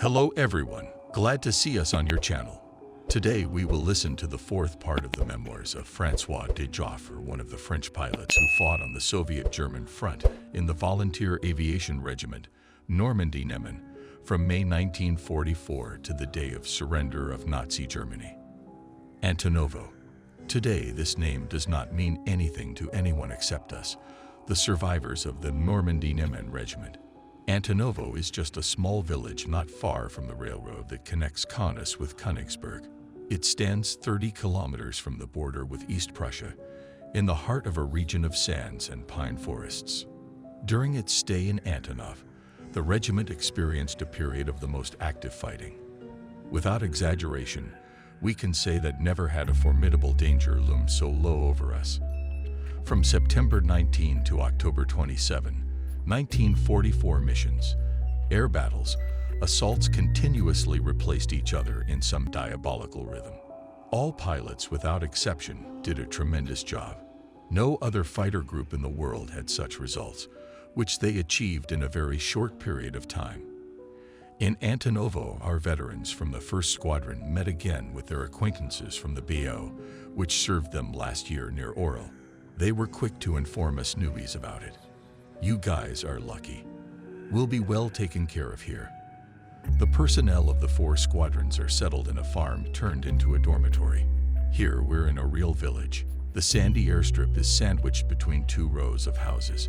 Hello everyone, glad to see us on your channel. Today we will listen to the fourth part of the memoirs of François de Joffre, one of the French pilots who fought on the Soviet-German front in the Volunteer Aviation Regiment, Normandy-Neman, from May 1944 to the day of surrender of Nazi Germany. Antonovo. Today this name does not mean anything to anyone except us, the survivors of the Normandy-Neman Regiment. Antonovo is just a small village not far from the railroad that connects Kaunas with Königsberg. It stands 30 kilometers from the border with East Prussia, in the heart of a region of sands and pine forests. During its stay in Antonov, the regiment experienced a period of the most active fighting. Without exaggeration, we can say that never had a formidable danger loomed so low over us. From September 19 to October 27, 1944 missions, air battles, assaults continuously replaced each other in some diabolical rhythm. All pilots, without exception, did a tremendous job. No other fighter group in the world had such results, which they achieved in a very short period of time. In Antonovo, our veterans from the 1st Squadron met again with their acquaintances from the BO, which served them last year near Orel. They were quick to inform us newbies about it. You guys are lucky. We'll be well taken care of here. The personnel of the 4 squadrons are settled in a farm turned into a dormitory. Here we're in a real village. The sandy airstrip is sandwiched between 2 rows of houses.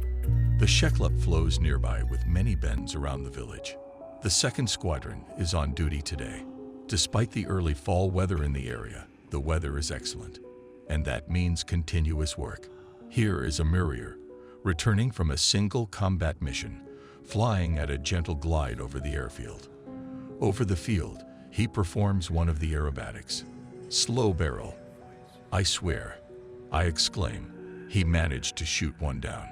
The Sheklup flows nearby with many bends around the village. The 2nd Squadron is on duty today. Despite the early fall weather in the area, the weather is excellent, and that means continuous work. Here is a Murier, returning from a single combat mission, flying at a gentle glide over the airfield. Over the field, he performs one of the aerobatics. Slow barrel. I swear, I exclaim, he managed to shoot one down.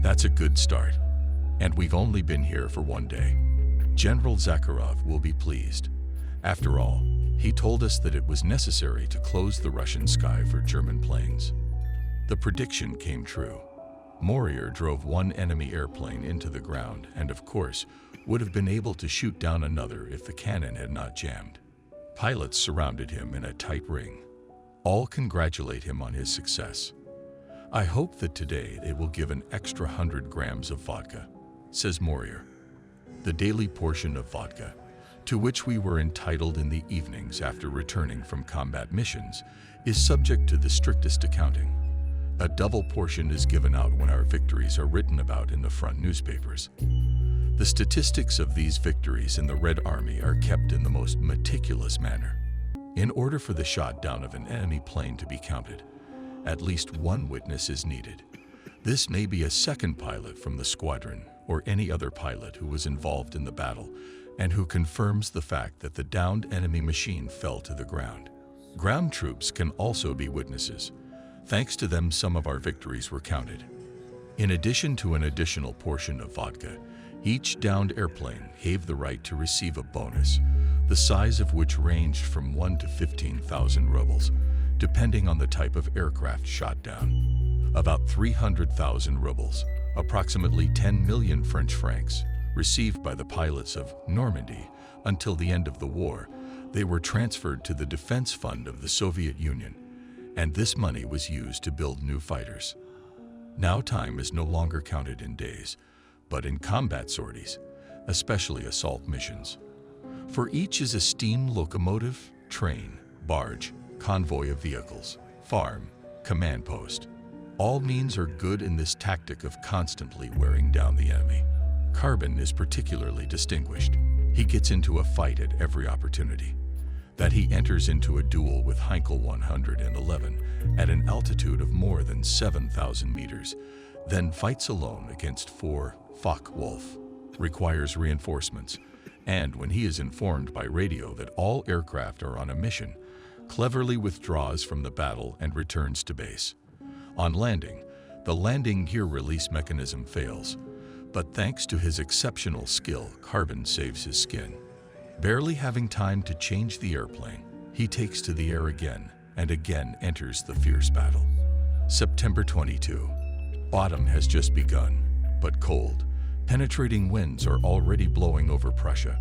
That's a good start. And we've only been here for 1 day. General Zakharov will be pleased. After all, he told us that it was necessary to close the Russian sky for German planes. The prediction came true. Morier drove one enemy airplane into the ground and, of course, would have been able to shoot down another if the cannon had not jammed. Pilots surrounded him in a tight ring. All congratulate him on his success. I hope that today they will give an extra 100 grams of vodka, says Morier. The daily portion of vodka, to which we were entitled in the evenings after returning from combat missions, is subject to the strictest accounting. A double portion is given out when our victories are written about in the front newspapers. The statistics of these victories in the Red Army are kept in the most meticulous manner. In order for the shot down of an enemy plane to be counted, at least one witness is needed. This may be a second pilot from the squadron or any other pilot who was involved in the battle and who confirms the fact that the downed enemy machine fell to the ground. Ground troops can also be witnesses. Thanks to them, some of our victories were counted. In addition to an additional portion of vodka, each downed airplane gave the right to receive a bonus, the size of which ranged from 1 to 15,000 rubles, depending on the type of aircraft shot down. About 300,000 rubles, approximately 10 million French francs, received by the pilots of Normandy. Until the end of the war, they were transferred to the defense fund of the Soviet Union, and this money was used to build new fighters. Now time is no longer counted in days, but in combat sorties, especially assault missions. For each is a steam locomotive, train, barge, convoy of vehicles, farm, command post. All means are good in this tactic of constantly wearing down the enemy. Carbon is particularly distinguished. He gets into a fight at every opportunity. That he enters into a duel with Heinkel 111 at an altitude of more than 7,000 meters, then fights alone against 4 Focke-Wulf, requires reinforcements, and when he is informed by radio that all aircraft are on a mission, cleverly withdraws from the battle and returns to base. On landing, the landing gear release mechanism fails, but thanks to his exceptional skill, Carbon saves his skin. Barely having time to change the airplane, he takes to the air again and again enters the fierce battle. September 22. Autumn has just begun, but cold, penetrating winds are already blowing over Prussia,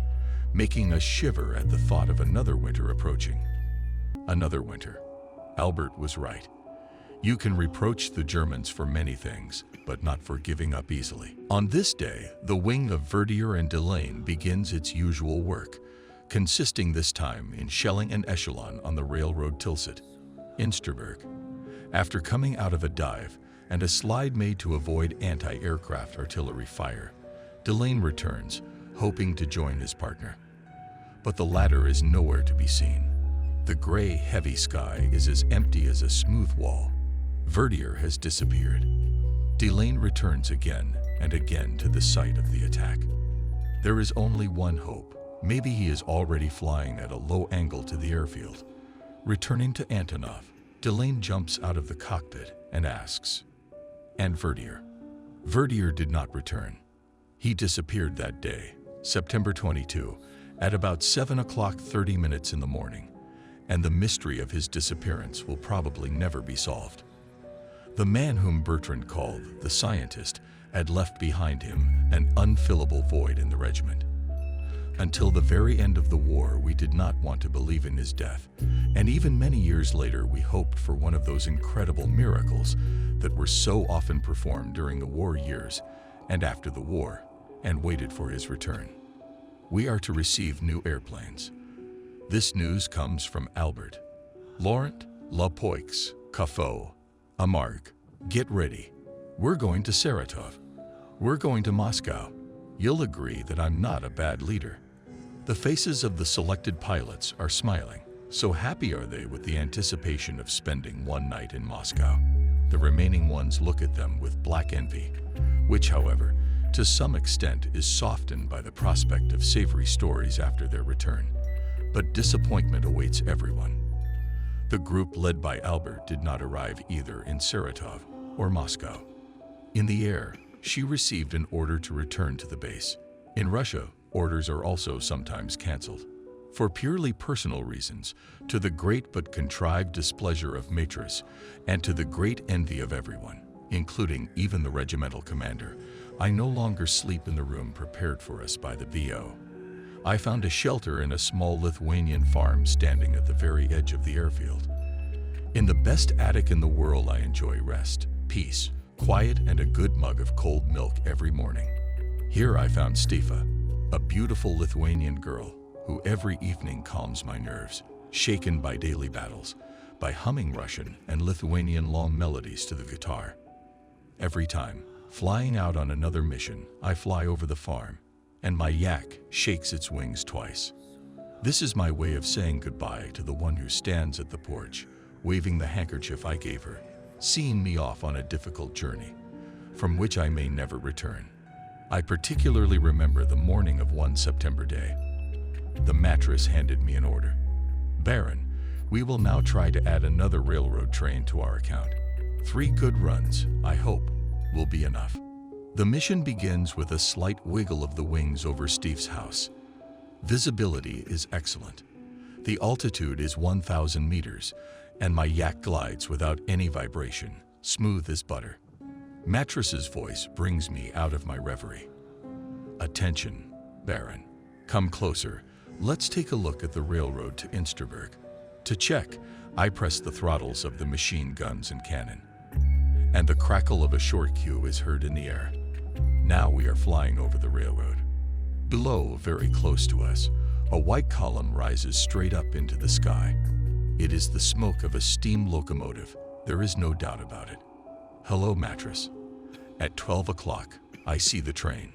making us shiver at the thought of another winter approaching. Another winter. Albert was right. You can reproach the Germans for many things, but not for giving up easily. On this day, the wing of Verdier and Delane begins its usual work, consisting this time in shelling an echelon on the railroad Tilsit, Insterburg. After coming out of a dive and a slide made to avoid anti-aircraft artillery fire, Delane returns, hoping to join his partner. But the latter is nowhere to be seen. The gray, heavy sky is as empty as a smooth wall. Verdier has disappeared. Delane returns again and again to the site of the attack. There is only one hope. Maybe he is already flying at a low angle to the airfield. Returning to Antonov, Delane jumps out of the cockpit and asks, "And Verdier?" Verdier did not return. He disappeared that day, September 22, at about 7:30 in the morning, and the mystery of his disappearance will probably never be solved. The man whom Bertrand called the scientist had left behind him an unfillable void in the regiment. Until the very end of the war, we did not want to believe in his death, and even many years later we hoped for one of those incredible miracles that were so often performed during the war years and after the war, and waited for his return. We are to receive new airplanes. This news comes from Albert. Laurent, Lapoix, Caffo, Amarg, get ready. We're going to Saratov. We're going to Moscow. You'll agree that I'm not a bad leader. The faces of the selected pilots are smiling. So happy are they with the anticipation of spending one night in Moscow. The remaining ones look at them with black envy, which, however, to some extent is softened by the prospect of savory stories after their return. But disappointment awaits everyone. The group led by Albert did not arrive either in Saratov or Moscow. In the air, she received an order to return to the base. In Russia, orders are also sometimes canceled. For purely personal reasons, to the great but contrived displeasure of Matris, and to the great envy of everyone, including even the regimental commander, I no longer sleep in the room prepared for us by the VO. I found a shelter in a small Lithuanian farm standing at the very edge of the airfield. In the best attic in the world, I enjoy rest, peace, quiet, and a good mug of cold milk every morning. Here I found Stefa, a beautiful Lithuanian girl who every evening calms my nerves, shaken by daily battles, by humming Russian and Lithuanian long melodies to the guitar. Every time, flying out on another mission, I fly over the farm, and my yak shakes its wings twice. This is my way of saying goodbye to the one who stands at the porch, waving the handkerchief I gave her, seeing me off on a difficult journey, from which I may never return. I particularly remember the morning of one September day. The mattress handed me an order. "Baron, we will now try to add another railroad train to our account. 3 good runs, I hope, will be enough." The mission begins with a slight wiggle of the wings over Steve's house. Visibility is excellent. The altitude is 1,000 meters, and my yak glides without any vibration, smooth as butter. Mattress's voice brings me out of my reverie. "Attention, Baron. Come closer. Let's take a look at the railroad to Insterburg." To check, I press the throttles of the machine guns and cannon, and the crackle of a short cue is heard in the air. Now we are flying over the railroad. Below, very close to us, a white column rises straight up into the sky. It is the smoke of a steam locomotive. There is no doubt about it. "Hello, Mattress." At 12 o'clock, I see the train.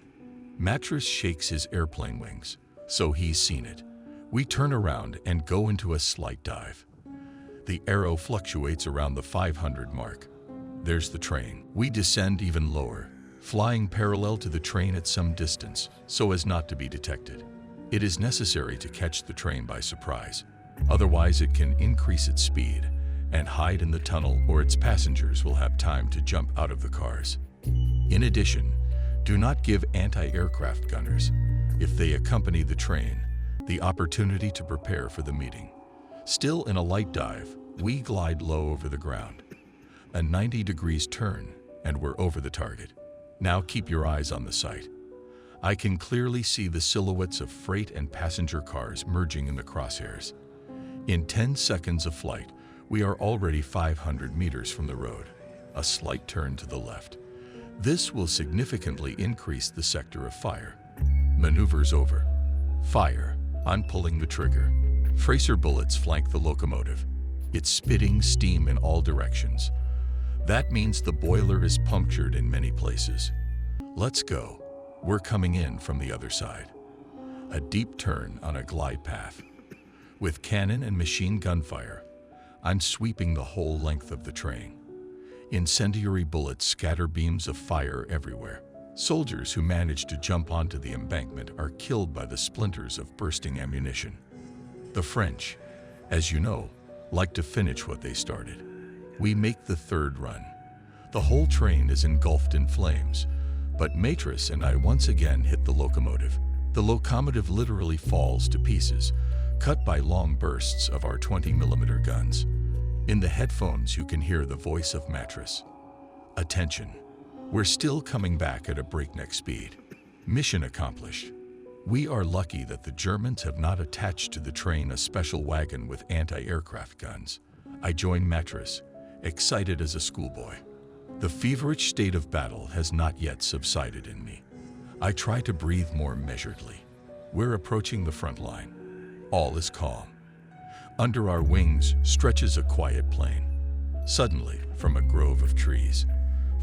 Mattress shakes his airplane wings, so he's seen it. We turn around and go into a slight dive. The arrow fluctuates around the 500 mark. There's the train. We descend even lower, flying parallel to the train at some distance so as not to be detected. It is necessary to catch the train by surprise. Otherwise, it can increase its speed and hide in the tunnel, or its passengers will have time to jump out of the cars. In addition, do not give anti-aircraft gunners, if they accompany the train, the opportunity to prepare for the meeting. Still in a light dive, we glide low over the ground. A 90 degrees turn, and we're over the target. Now keep your eyes on the sight. I can clearly see the silhouettes of freight and passenger cars merging in the crosshairs. In 10 seconds of flight, we are already 500 meters from the road. A slight turn to the left. This will significantly increase the sector of fire. Maneuvers over. Fire. I'm pulling the trigger. Tracer bullets flank the locomotive. It's spitting steam in all directions. That means the boiler is punctured in many places. Let's go. We're coming in from the other side. A deep turn on a glide path. With cannon and machine gun fire, I'm sweeping the whole length of the train. Incendiary bullets scatter beams of fire everywhere. Soldiers who manage to jump onto the embankment are killed by the splinters of bursting ammunition. The French, as you know, like to finish what they started. We make the third run. The whole train is engulfed in flames, but Matrice and I once again hit the locomotive. The locomotive literally falls to pieces, cut by long bursts of our 20mm guns. In the headphones you can hear the voice of Matrice. Attention, we're still coming back at a breakneck speed. Mission accomplished. We are lucky that the Germans have not attached to the train a special wagon with anti-aircraft guns. I join Matrice, excited as a schoolboy. The feverish state of battle has not yet subsided in me. I try to breathe more measuredly. We're approaching the front line. All is calm. Under our wings stretches a quiet plain. Suddenly, from a grove of trees,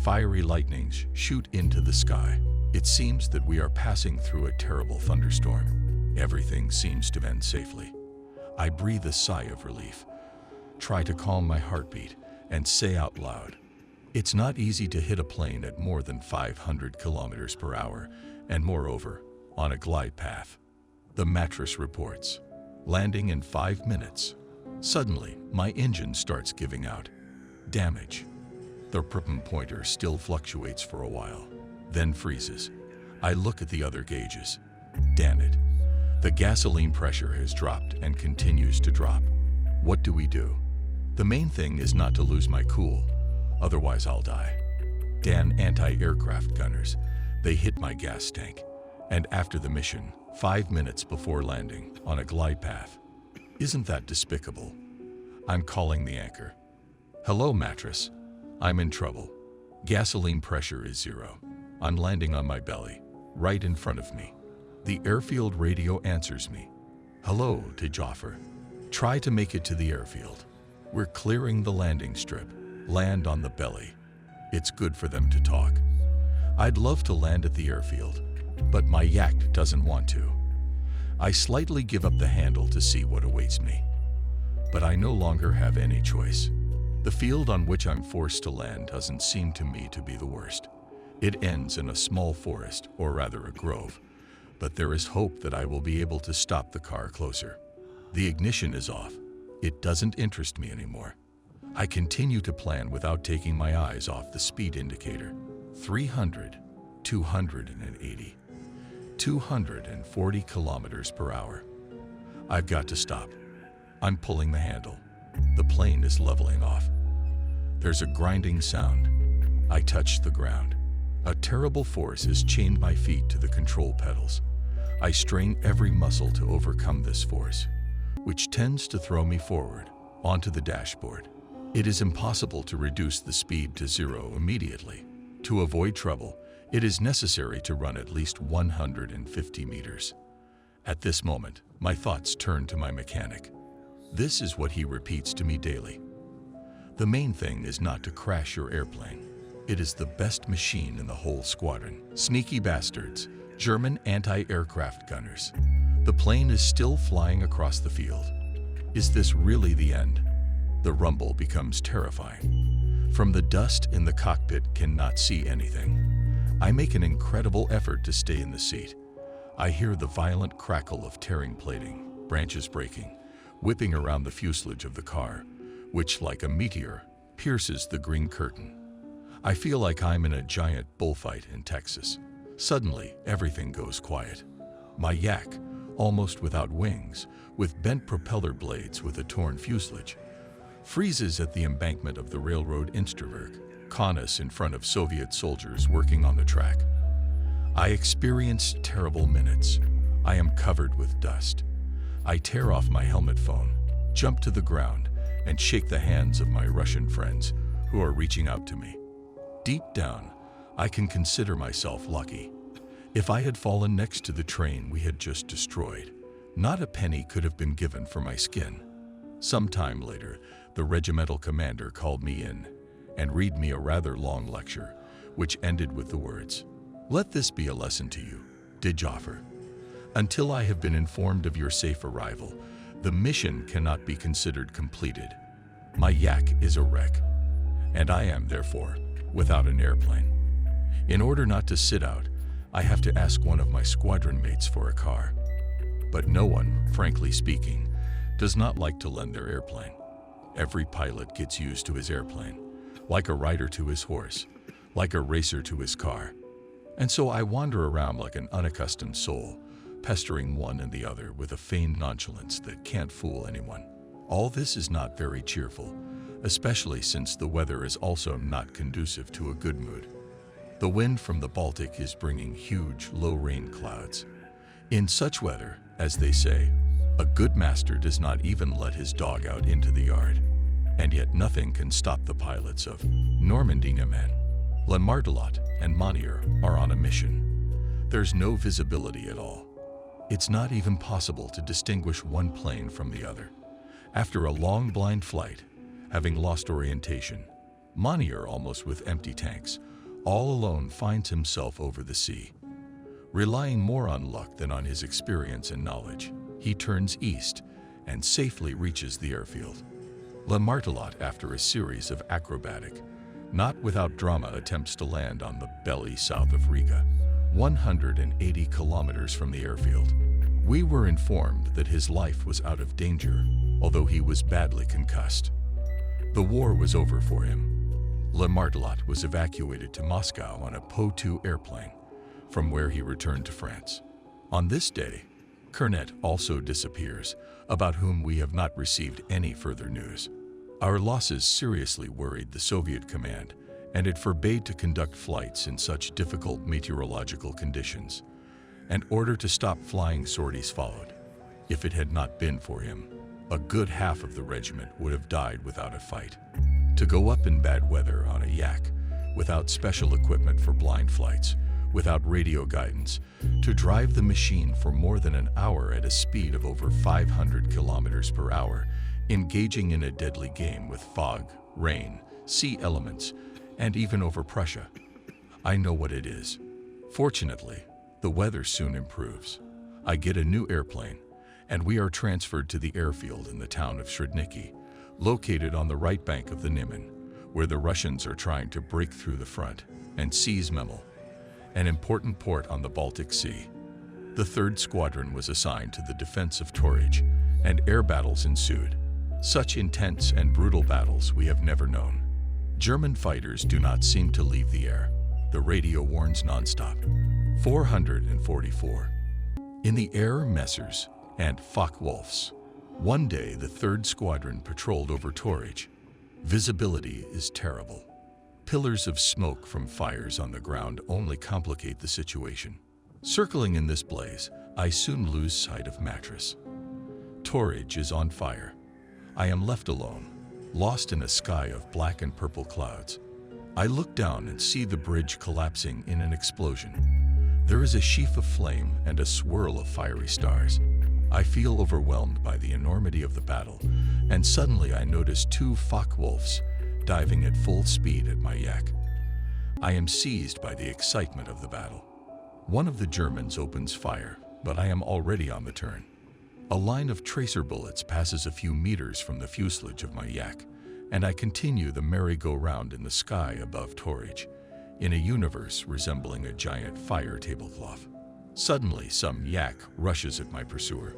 fiery lightnings shoot into the sky. It seems that we are passing through a terrible thunderstorm. Everything seems to end safely. I breathe a sigh of relief, try to calm my heartbeat, and say out loud, it's not easy to hit a plane at more than 500 kilometers per hour, and moreover, on a glide path. The Matrice reports, landing in 5 minutes. Suddenly, my engine starts giving out. Damage. The prop pointer still fluctuates for a while, then freezes. I look at the other gauges. Damn it. The gasoline pressure has dropped and continues to drop. What do we do? The main thing is not to lose my cool, otherwise I'll die. Damn anti-aircraft gunners. They hit my gas tank. And after the mission, 5 minutes before landing, on a glide path. Isn't that despicable? I'm calling the anchor. Hello, Matrice. I'm in trouble. Gasoline pressure is 0. I'm landing on my belly, right in front of me. The airfield radio answers me. Hello, Jaffer. Try to make it to the airfield. We're clearing the landing strip. Land on the belly. It's good for them to talk. I'd love to land at the airfield, but my yak doesn't want to. I slightly give up the handle to see what awaits me. But I no longer have any choice. The field on which I'm forced to land doesn't seem to me to be the worst. It ends in a small forest, or rather a grove, but there is hope that I will be able to stop the car closer. The ignition is off. It doesn't interest me anymore. I continue to plan without taking my eyes off the speed indicator. 300, 280, 240 kilometers per hour. I've got to stop. I'm pulling the handle. The plane is leveling off. There's a grinding sound. I touch the ground. A terrible force has chained my feet to the control pedals. I strain every muscle to overcome this force, which tends to throw me forward, onto the dashboard. It is impossible to reduce the speed to 0 immediately. To avoid trouble, it is necessary to run at least 150 meters. At this moment, my thoughts turn to my mechanic. This is what he repeats to me daily. The main thing is not to crash your airplane. It is the best machine in the whole squadron. Sneaky bastards, German anti-aircraft gunners. The plane is still flying across the field. Is this really the end? The rumble becomes terrifying. From the dust in the cockpit cannot see anything. I make an incredible effort to stay in the seat. I hear the violent crackle of tearing plating, branches breaking, whipping around the fuselage of the car, which, like a meteor, pierces the green curtain. I feel like I'm in a giant bullfight in Texas. Suddenly, everything goes quiet. My yak, almost without wings, with bent propeller blades with a torn fuselage, freezes at the embankment of the railroad Insterberg, Kaunas in front of Soviet soldiers working on the track. I experience terrible minutes. I am covered with dust. I tear off my helmet phone, jump to the ground, and shake the hands of my Russian friends who are reaching out to me. Deep down, I can consider myself lucky. If I had fallen next to the train we had just destroyed, not a penny could have been given for my skin. Some time later, the regimental commander called me in and read me a rather long lecture, which ended with the words, "Let this be a lesson to you, Djoffer. Until I have been informed of your safe arrival, the mission cannot be considered completed. My yak is a wreck, and I am, therefore, without an airplane. In order not to sit out, I have to ask one of my squadron mates for a car. But no one, frankly speaking, does not like to lend their airplane. Every pilot gets used to his airplane, like a rider to his horse, like a racer to his car. And so I wander around like an unaccustomed soul, pestering one and the other with a feigned nonchalance that can't fool anyone. All this is not very cheerful, especially since the weather is also not conducive to a good mood. The wind from the Baltic is bringing huge, low-rain clouds. In such weather, as they say, a good master does not even let his dog out into the yard. And yet nothing can stop the pilots of Normandie-Niemen, Le Martelot, and Monier are on a mission. There's no visibility at all. It's not even possible to distinguish one plane from the other. After a long blind flight, having lost orientation, Monier, almost with empty tanks, all alone finds himself over the sea. Relying more on luck than on his experience and knowledge, he turns east and safely reaches the airfield. Le Martelot, after a series of acrobatic, not without drama, attempts to land on the belly south of Riga, 180 kilometers from the airfield. We were informed that his life was out of danger, although he was badly concussed. The war was over for him. Le Martelot was evacuated to Moscow on a Po-2 airplane, from where he returned to France. On this day, Kernet also disappears, about whom we have not received any further news. Our losses seriously worried the Soviet command, and it forbade to conduct flights in such difficult meteorological conditions. An order to stop flying sorties followed. If it had not been for him, a good half of the regiment would have died without a fight. To go up in bad weather on a yak, without special equipment for blind flights, without radio guidance, to drive the machine for more than an hour at a speed of over 500 kilometers per hour, engaging in a deadly game with fog, rain, sea elements, and even over Prussia. I know what it is. Fortunately, the weather soon improves. I get a new airplane, and we are transferred to the airfield in the town of Sredniki, located on the right bank of the Niemen, where the Russians are trying to break through the front and seize Memel, an important port on the Baltic Sea. The 3rd Squadron was assigned to the defense of Torij, and air battles ensued. Such intense and brutal battles we have never known. German fighters do not seem to leave the air. The radio warns nonstop. 444. In the air, Messers and Focke-Wulfs. One day, the 3rd Squadron patrolled over Torij. Visibility is terrible. Pillars of smoke from fires on the ground only complicate the situation. Circling in this blaze, I soon lose sight of Mattress. Torij is on fire. I am left alone, lost in a sky of black and purple clouds. I look down and see the bridge collapsing in an explosion. There is a sheaf of flame and a swirl of fiery stars. I feel overwhelmed by the enormity of the battle, and suddenly I notice 2 Focke-Wulfs diving at full speed at my yak. I am seized by the excitement of the battle. One of the Germans opens fire, but I am already on the turn. A line of tracer bullets passes a few meters from the fuselage of my yak, and I continue the merry-go-round in the sky above Torij, in a universe resembling a giant fire tablecloth. Suddenly, some yak rushes at my pursuer,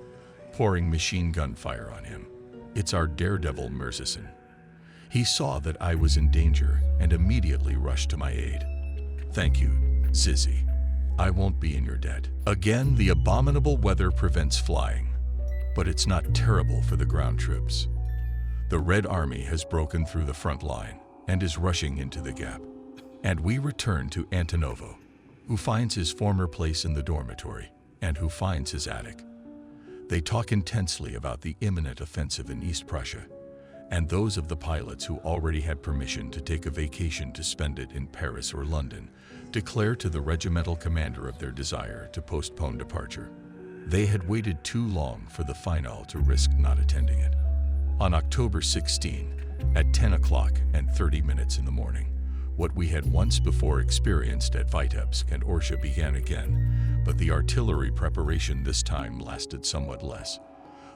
pouring machine gun fire on him. It's our daredevil Mirzasin. He saw that I was in danger and immediately rushed to my aid. Thank you, Zizzy. I won't be in your debt. Again, the abominable weather prevents flying, but it's not terrible for the ground troops. The Red Army has broken through the front line and is rushing into the gap, and we return to Antonovo. who finds his former place in the dormitory, and who finds his attic. They talk intensely about the imminent offensive in East Prussia, and those of the pilots who already had permission to take a vacation to spend it in Paris or London declare to the regimental commander of their desire to postpone departure. They had waited too long for the finale to risk not attending it. On October 16, at 10 o'clock and 30 minutes in the morning, what we had once before experienced at Vitebsk and Orsha began again, but the artillery preparation this time lasted somewhat less.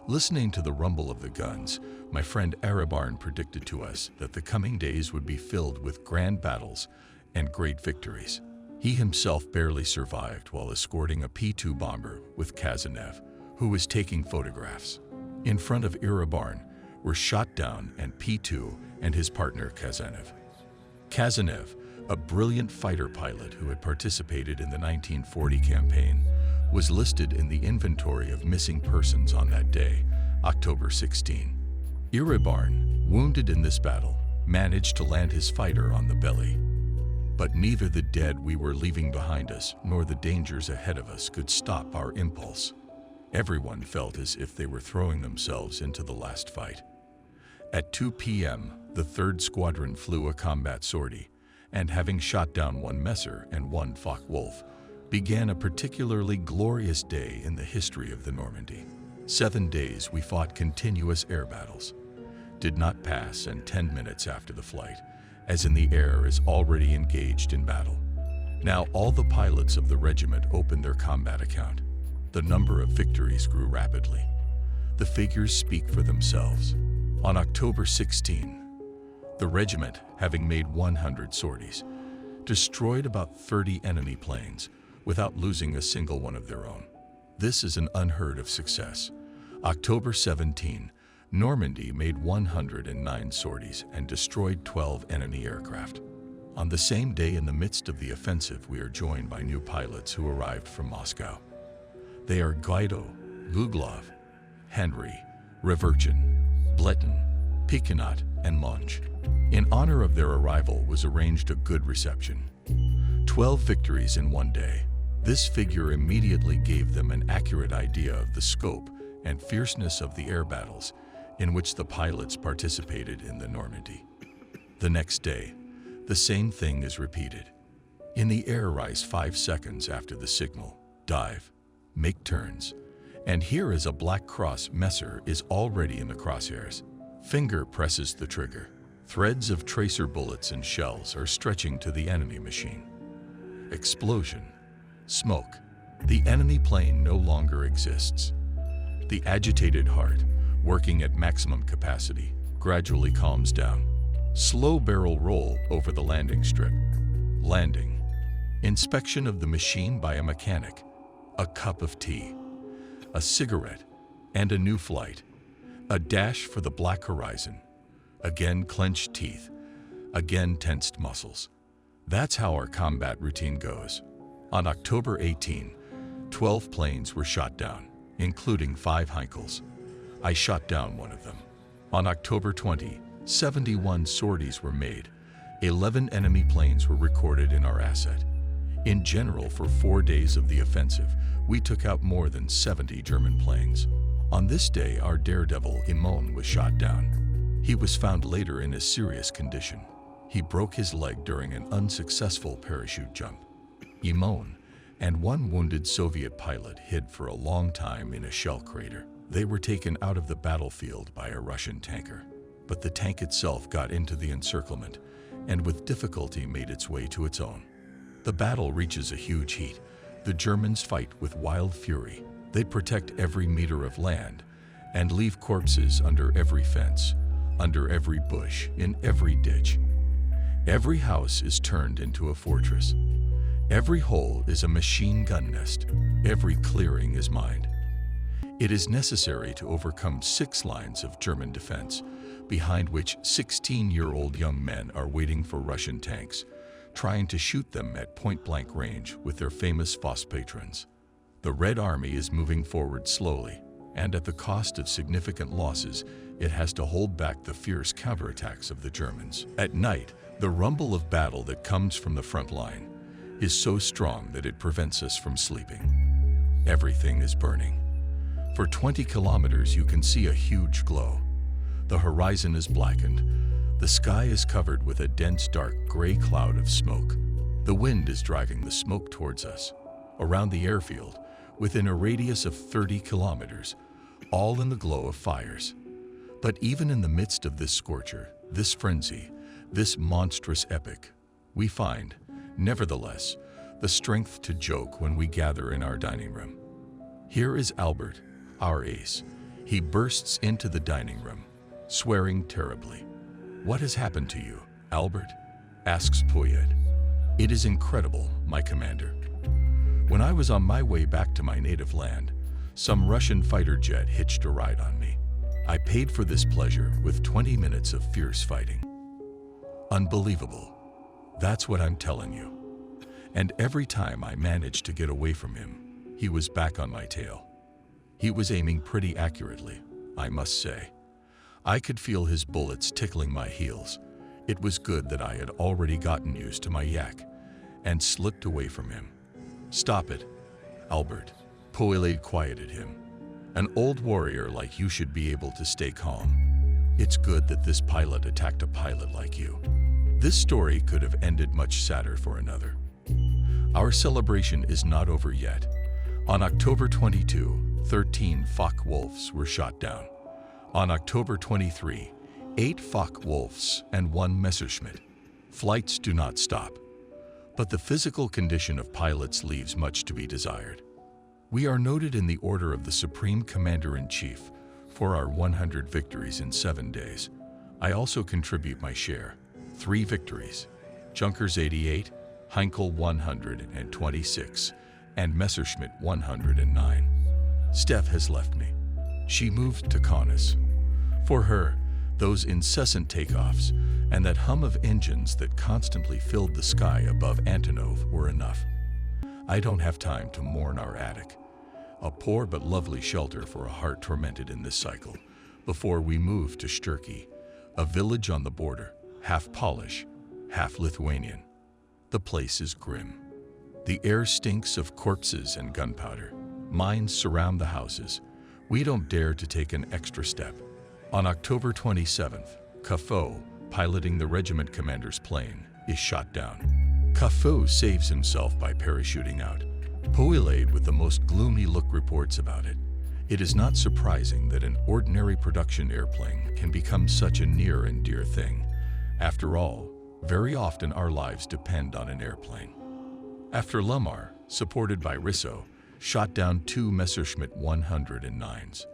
Listening to the rumble of the guns, my friend Arabarn predicted to us that the coming days would be filled with grand battles and great victories. He himself barely survived while escorting a P-2 bomber with Kazanev, who was taking photographs. In front of Arabarn were shot down and P-2 and his partner Kazanev. Kazanev, a brilliant fighter pilot who had participated in the 1940 campaign, was listed in the inventory of missing persons on that day, October 16. Iribarn, wounded in this battle, managed to land his fighter on the belly. But neither the dead we were leaving behind us nor the dangers ahead of us could stop our impulse. Everyone felt as if they were throwing themselves into the last fight. At 2 p.m., the 3rd Squadron flew a combat sortie, and having shot down one Messer and one Focke-Wulf, began a particularly glorious day in the history of the Normandy. 7 days we fought continuous air battles. Did not pass and 10 minutes after the flight, as in the air is already engaged in battle. Now all the pilots of the regiment opened their combat account. The number of victories grew rapidly. The figures speak for themselves. On October 16, the regiment, having made 100 sorties, destroyed about 30 enemy planes without losing a single one of their own. This is an unheard of success. October 17, Normandy made 109 sorties and destroyed 12 enemy aircraft. On the same day, in the midst of the offensive, we are joined by new pilots who arrived from Moscow. They are Guido, Guglov, Henry, Reverchin, Bleton, Picanot, and Monge. In honor of their arrival was arranged a good reception. 12 victories in one day. This figure immediately gave them an accurate idea of the scope and fierceness of the air battles in which the pilots participated in the Normandy. The next day, the same thing is repeated. In the air, rise 5 seconds after the signal, dive, make turns, and here is a black cross. Messer is already in the crosshairs. Finger presses the trigger. Threads of tracer bullets and shells are stretching to the enemy machine. Explosion. Smoke. The enemy plane no longer exists. The agitated heart, working at maximum capacity, gradually calms down. Slow barrel roll over the landing strip. Landing. Inspection of the machine by a mechanic. A cup of tea. A cigarette. And a new flight. A dash for the black horizon. Again clenched teeth. Again tensed muscles. That's how our combat routine goes. On October 18, 12 planes were shot down, including 5 Heinkels. I shot down one of them. On October 20, 71 sorties were made. 11 enemy planes were recorded in our asset. In general, for 4 days of the offensive, we took out more than 70 German planes. On this day, our daredevil Imon was shot down. He was found later in a serious condition. He broke his leg during an unsuccessful parachute jump. Imon and one wounded Soviet pilot hid for a long time in a shell crater. They were taken out of the battlefield by a Russian tanker, but the tank itself got into the encirclement and with difficulty made its way to its own. The battle reaches a huge heat. The Germans fight with wild fury. They protect every meter of land and leave corpses under every fence, under every bush, in every ditch. Every house is turned into a fortress. Every hole is a machine gun nest. Every clearing is mined. It is necessary to overcome 6 lines of German defense, behind which 16-year-old young men are waiting for Russian tanks, trying to shoot them at point-blank range with their famous Faust patrons. The Red Army is moving forward slowly, and at the cost of significant losses, it has to hold back the fierce counterattacks of the Germans. At night, the rumble of battle that comes from the front line is so strong that it prevents us from sleeping. Everything is burning. For 20 kilometers you can see a huge glow. The horizon is blackened. The sky is covered with a dense dark gray cloud of smoke. The wind is driving the smoke towards us. Around the airfield, within a radius of 30 kilometers, all in the glow of fires. But even in the midst of this scorcher, this frenzy, this monstrous epic, we find, nevertheless, the strength to joke when we gather in our dining room. Here is Albert, our ace. He bursts into the dining room, swearing terribly. "What has happened to you, Albert?" asks Poyet. "It is incredible, my commander. When I was on my way back to my native land, some Russian fighter jet hitched a ride on me. I paid for this pleasure with 20 minutes of fierce fighting. Unbelievable. That's what I'm telling you. And every time I managed to get away from him, he was back on my tail. He was aiming pretty accurately, I must say. I could feel his bullets tickling my heels. It was good that I had already gotten used to my yak and slipped away from him." "Stop it, Albert," Poyet quieted him. "An old warrior like you should be able to stay calm. It's good that this pilot attacked a pilot like you. This story could have ended much sadder for another. Our celebration is not over yet. On October 22, 13 Focke-Wulfs were shot down. On October 23, 8 Focke-Wulfs and 1 Messerschmitt. Flights do not stop. But the physical condition of pilots leaves much to be desired. We are noted in the order of the Supreme Commander-in-Chief for our 100 victories in 7 days. I also contribute my share, 3 victories, Junkers 88, Heinkel 126, and Messerschmitt 109. Steph has left me. She moved to Kaunas. For her, those incessant takeoffs and that hum of engines that constantly filled the sky above Antonov were enough. I don't have time to mourn our attic, a poor but lovely shelter for a heart tormented in this cycle, before we move to Shturky, a village on the border, half Polish, half Lithuanian. The place is grim. The air stinks of corpses and gunpowder. Mines surround the houses. We don't dare to take an extra step. On October 27th, Caffo, piloting the regiment commander's plane, is shot down. Caffo saves himself by parachuting out. Poyet with the most gloomy look reports about it. It is not surprising that an ordinary production airplane can become such a near and dear thing. After all, very often our lives depend on an airplane. After Lamar, supported by Risso, shot down 2 Messerschmitt 109s,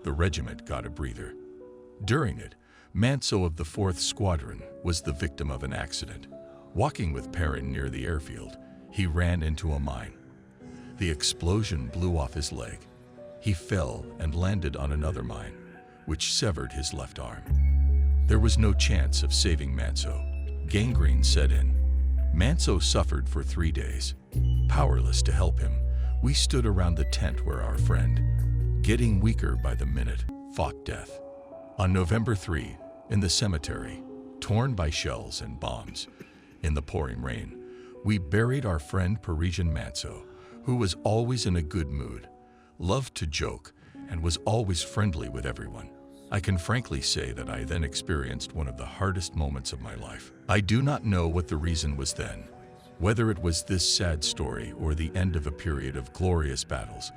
the regiment got a breather. During it, Manso of the 4th Squadron was the victim of an accident. Walking with Perrin near the airfield, he ran into a mine. The explosion blew off his leg. He fell and landed on another mine, which severed his left arm. There was no chance of saving Manso. Gangrene set in. Manso suffered for 3 days. Powerless to help him, we stood around the tent where our friend, getting weaker by the minute, fought death. On November 3, in the cemetery, torn by shells and bombs, in the pouring rain, we buried our friend Parisian Manso, who was always in a good mood, loved to joke, and was always friendly with everyone. I can frankly say that I then experienced one of the hardest moments of my life. I do not know what the reason was then, whether it was this sad story or the end of a period of glorious battles,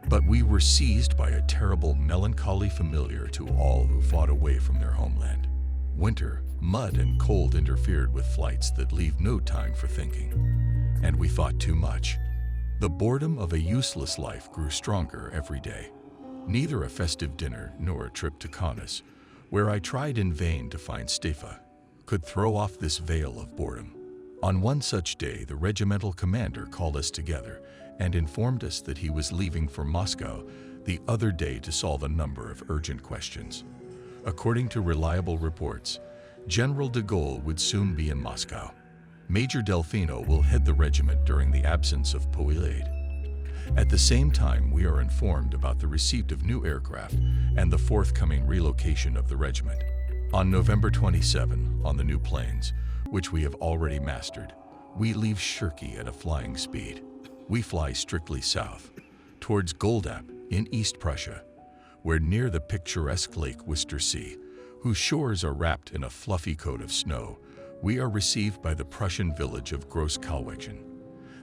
but we were seized by a terrible melancholy familiar to all who fought away from their homeland. Winter, mud, and cold interfered with flights that leave no time for thinking, and we thought too much. The boredom of a useless life grew stronger every day. Neither a festive dinner nor a trip to Kaunas, where I tried in vain to find Stefa, could throw off this veil of boredom. On one such day, the regimental commander called us together and informed us that he was leaving for Moscow the other day to solve a number of urgent questions. According to reliable reports, General de Gaulle would soon be in Moscow. Major Delfino will head the regiment during the absence of Poyet. At the same time, we are informed about the receipt of new aircraft and the forthcoming relocation of the regiment. On November 27, on the new planes, which we have already mastered, we leave Shirky at a flying speed. We fly strictly south, towards Goldap in East Prussia, where near the picturesque Lake Wistersee, whose shores are wrapped in a fluffy coat of snow, we are received by the Prussian village of Groß-Kalwchen.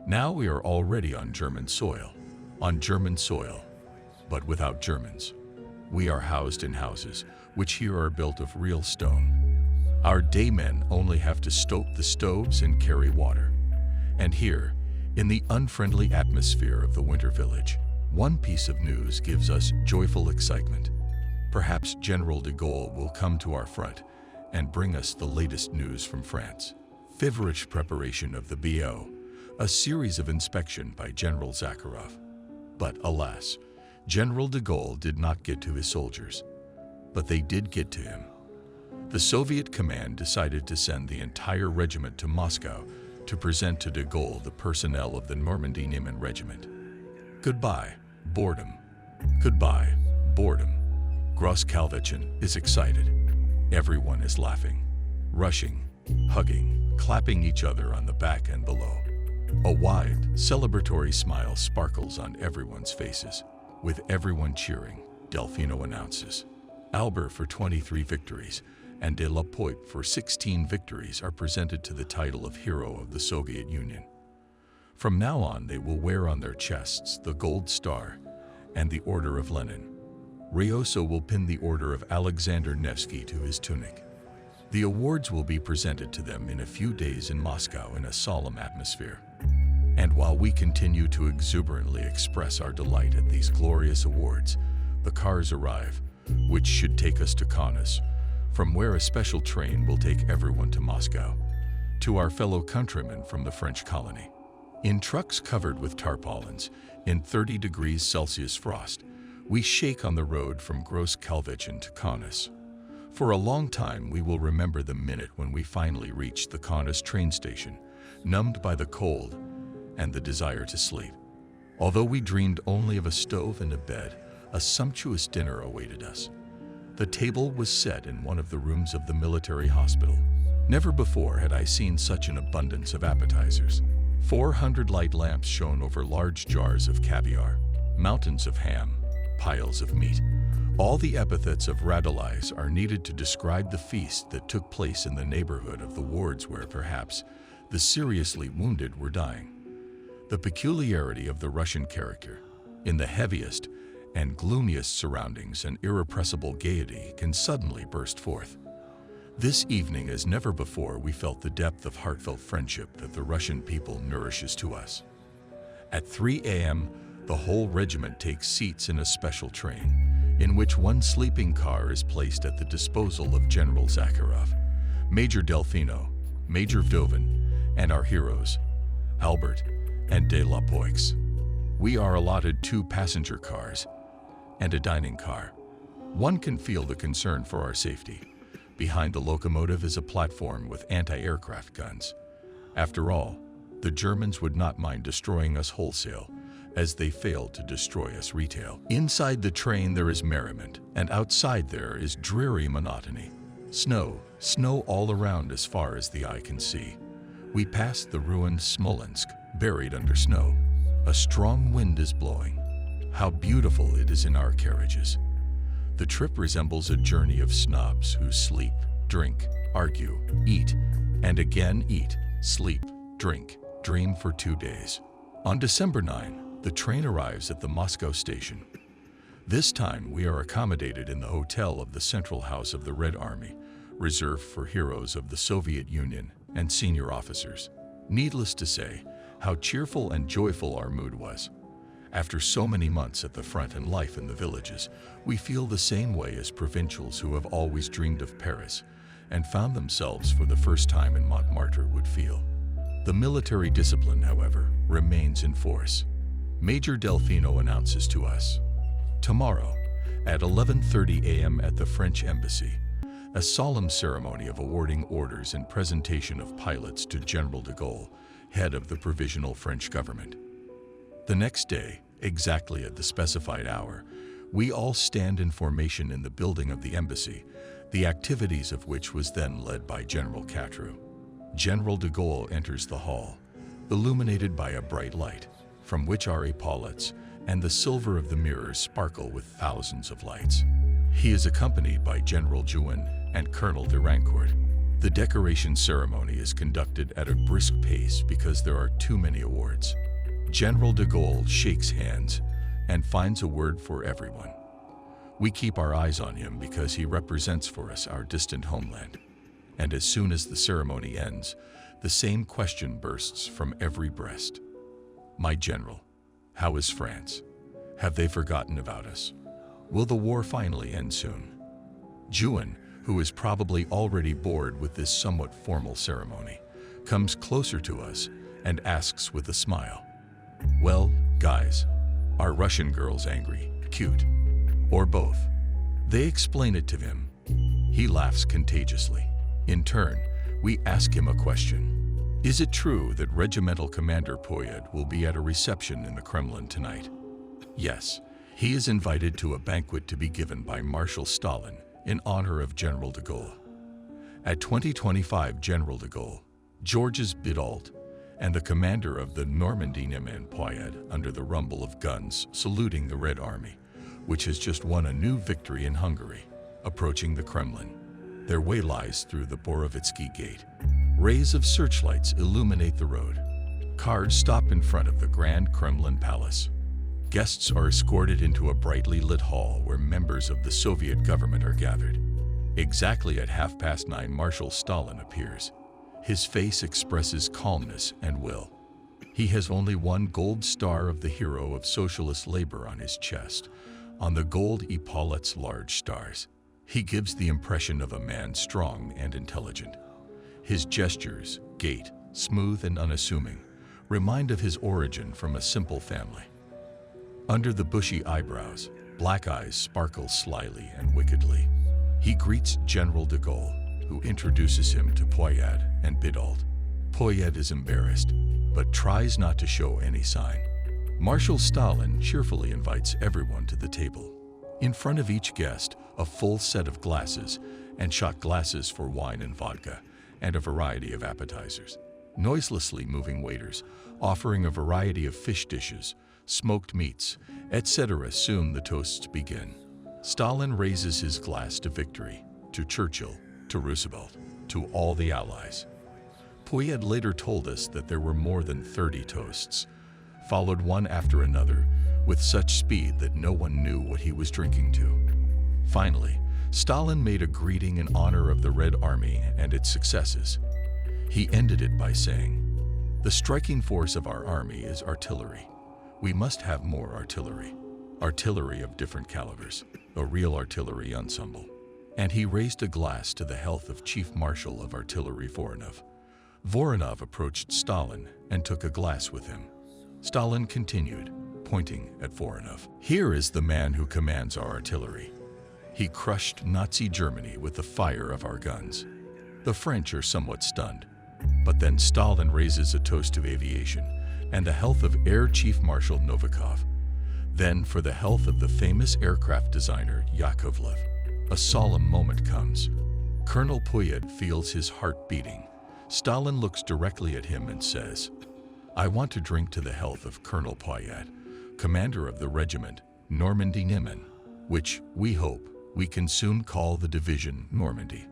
Now we are already on German soil, but without Germans. We are housed in houses, which here are built of real stone. Our daymen only have to stoke the stoves and carry water. And here, in the unfriendly atmosphere of the winter village, one piece of news gives us joyful excitement. Perhaps General de Gaulle will come to our front and bring us the latest news from France. Feverish preparation of the BO, a series of inspection by General Zakharov. But alas, General de Gaulle did not get to his soldiers, but they did get to him. The Soviet command decided to send the entire regiment to Moscow to present to de Gaulle the personnel of the Normandy Niemen regiment. Goodbye, boredom. Goodbye, boredom. Groß-Kalwchen is excited. Everyone is laughing, rushing, hugging, clapping each other on the back and below. A wide, celebratory smile sparkles on everyone's faces. With everyone cheering, Delfino announces, Albert for 23 victories and de la Poype for 16 victories are presented to the title of Hero of the Soviet Union. From now on, they will wear on their chests the Gold Star and the Order of Lenin. Rioso will pin the Order of Alexander Nevsky to his tunic. The awards will be presented to them in a few days in Moscow in a solemn atmosphere. And while we continue to exuberantly express our delight at these glorious awards, the cars arrive, which should take us to Kaunas, from where a special train will take everyone to Moscow, to our fellow countrymen from the French colony. In trucks covered with tarpaulins, in 30 degrees Celsius frost, we shake on the road from Groß-Kalwchen to Kaunas. For a long time, we will remember the minute when we finally reached the Kaunas train station, numbed by the cold and the desire to sleep. Although we dreamed only of a stove and a bed, a sumptuous dinner awaited us. The table was set in one of the rooms of the military hospital. Never before had I seen such an abundance of appetizers. 400 light lamps shone over large jars of caviar, mountains of ham, piles of meat. All the epithets of Radulais are needed to describe the feast that took place in the neighborhood of the wards where perhaps the seriously wounded were dying. The peculiarity of the Russian character, in the heaviest and gloomiest surroundings, an irrepressible gaiety can suddenly burst forth. This evening, as never before, we felt the depth of heartfelt friendship that the Russian people nourishes to us. At 3 a.m., the whole regiment takes seats in a special train, in which one sleeping car is placed at the disposal of General Zakharov, Major Delfino, Major Vdovan, and our heroes, Albert and de la Poix. We are allotted 2 passenger cars and a dining car. One can feel the concern for our safety. Behind the locomotive is a platform with anti-aircraft guns. After all, the Germans would not mind destroying us wholesale, as they failed to destroy us retail. Inside the train there is merriment, and outside there is dreary monotony. Snow, snow all around as far as the eye can see. We pass the ruined Smolensk, buried under snow. A strong wind is blowing. How beautiful it is in our carriages. The trip resembles a journey of snobs who sleep, drink, argue, eat, and again eat, sleep, drink, dream for 2 days. On December 9, the train arrives at the Moscow station. This time we are accommodated in the hotel of the Central House of the Red Army, reserved for heroes of the Soviet Union and senior officers. Needless to say, how cheerful and joyful our mood was. After so many months at the front and life in the villages, we feel the same way as provincials who have always dreamed of Paris and found themselves for the first time in Montmartre would feel. The military discipline, however, remains in force. Major Delfino announces to us, tomorrow, at 11:30 a.m. at the French Embassy, a solemn ceremony of awarding orders and presentation of pilots to General de Gaulle, head of the Provisional French government. The next day, exactly at the specified hour, we all stand in formation in the building of the embassy, the activities of which was then led by General Catrou. General de Gaulle enters the hall, illuminated by a bright light, from which our epaulets and the silver of the mirrors sparkle with thousands of lights. He is accompanied by General Juin and Colonel de Rancourt. The decoration ceremony is conducted at a brisk pace because there are too many awards. General de Gaulle shakes hands and finds a word for everyone. We keep our eyes on him because he represents for us our distant homeland. And as soon as the ceremony ends, the same question bursts from every breast. My general, how is France? Have they forgotten about us? Will the war finally end soon? Juin, who is probably already bored with this somewhat formal ceremony, comes closer to us and asks with a smile, "Well, guys, are Russian girls angry, cute, or both?" They explain it to him. He laughs contagiously. In turn, we ask him a question. Is it true that Regimental Commander Poyet will be at a reception in the Kremlin tonight? Yes, he is invited to a banquet to be given by Marshal Stalin in honor of General de Gaulle. At 2025, General de Gaulle, Georges Bidault, and the commander of the Normandy Niemen Poyet under the rumble of guns saluting the Red Army, which has just won a new victory in Hungary, approaching the Kremlin. Their way lies through the Borovitsky Gate. Rays of searchlights illuminate the road. Cars stop in front of the Grand Kremlin Palace. Guests are escorted into a brightly lit hall where members of the Soviet government are gathered. Exactly at 9:30, Marshal Stalin appears. His face expresses calmness and will. He has only one gold star of the hero of socialist labor on his chest, on the gold epaulets large stars. He gives the impression of a man strong and intelligent. His gestures, gait, smooth and unassuming, remind of his origin from a simple family. Under the bushy eyebrows, black eyes sparkle slyly and wickedly. He greets General de Gaulle, who introduces him to Poyet and Bidault. Poyet is embarrassed, but tries not to show any sign. Marshal Stalin cheerfully invites everyone to the table. In front of each guest, a full set of glasses and shot glasses for wine and vodka, and a variety of appetizers. Noiselessly moving waiters, offering a variety of fish dishes, smoked meats, etc. Soon the toasts begin. Stalin raises his glass to victory, to Churchill, to Roosevelt, to all the Allies. Poyet later told us that there were more than 30 toasts, followed one after another, with such speed that no one knew what he was drinking to. Finally, Stalin made a greeting in honor of the Red Army and its successes. He ended it by saying, "The striking force of our army is artillery. We must have more artillery. Artillery of different calibers, a real artillery ensemble." And he raised a glass to the health of Chief Marshal of Artillery Voronov. Voronov approached Stalin and took a glass with him. Stalin continued, pointing at Voronov. "Here is the man who commands our artillery. He crushed Nazi Germany with the fire of our guns." The French are somewhat stunned, but then Stalin raises a toast to aviation and the health of Air Chief Marshal Novikov. Then for the health of the famous aircraft designer Yakovlev. A solemn moment comes. Colonel Poyet feels his heart beating. Stalin looks directly at him and says, "I want to drink to the health of Colonel Poyet, commander of the regiment Normandy Niemen, which we hope we can soon call the division Normandy."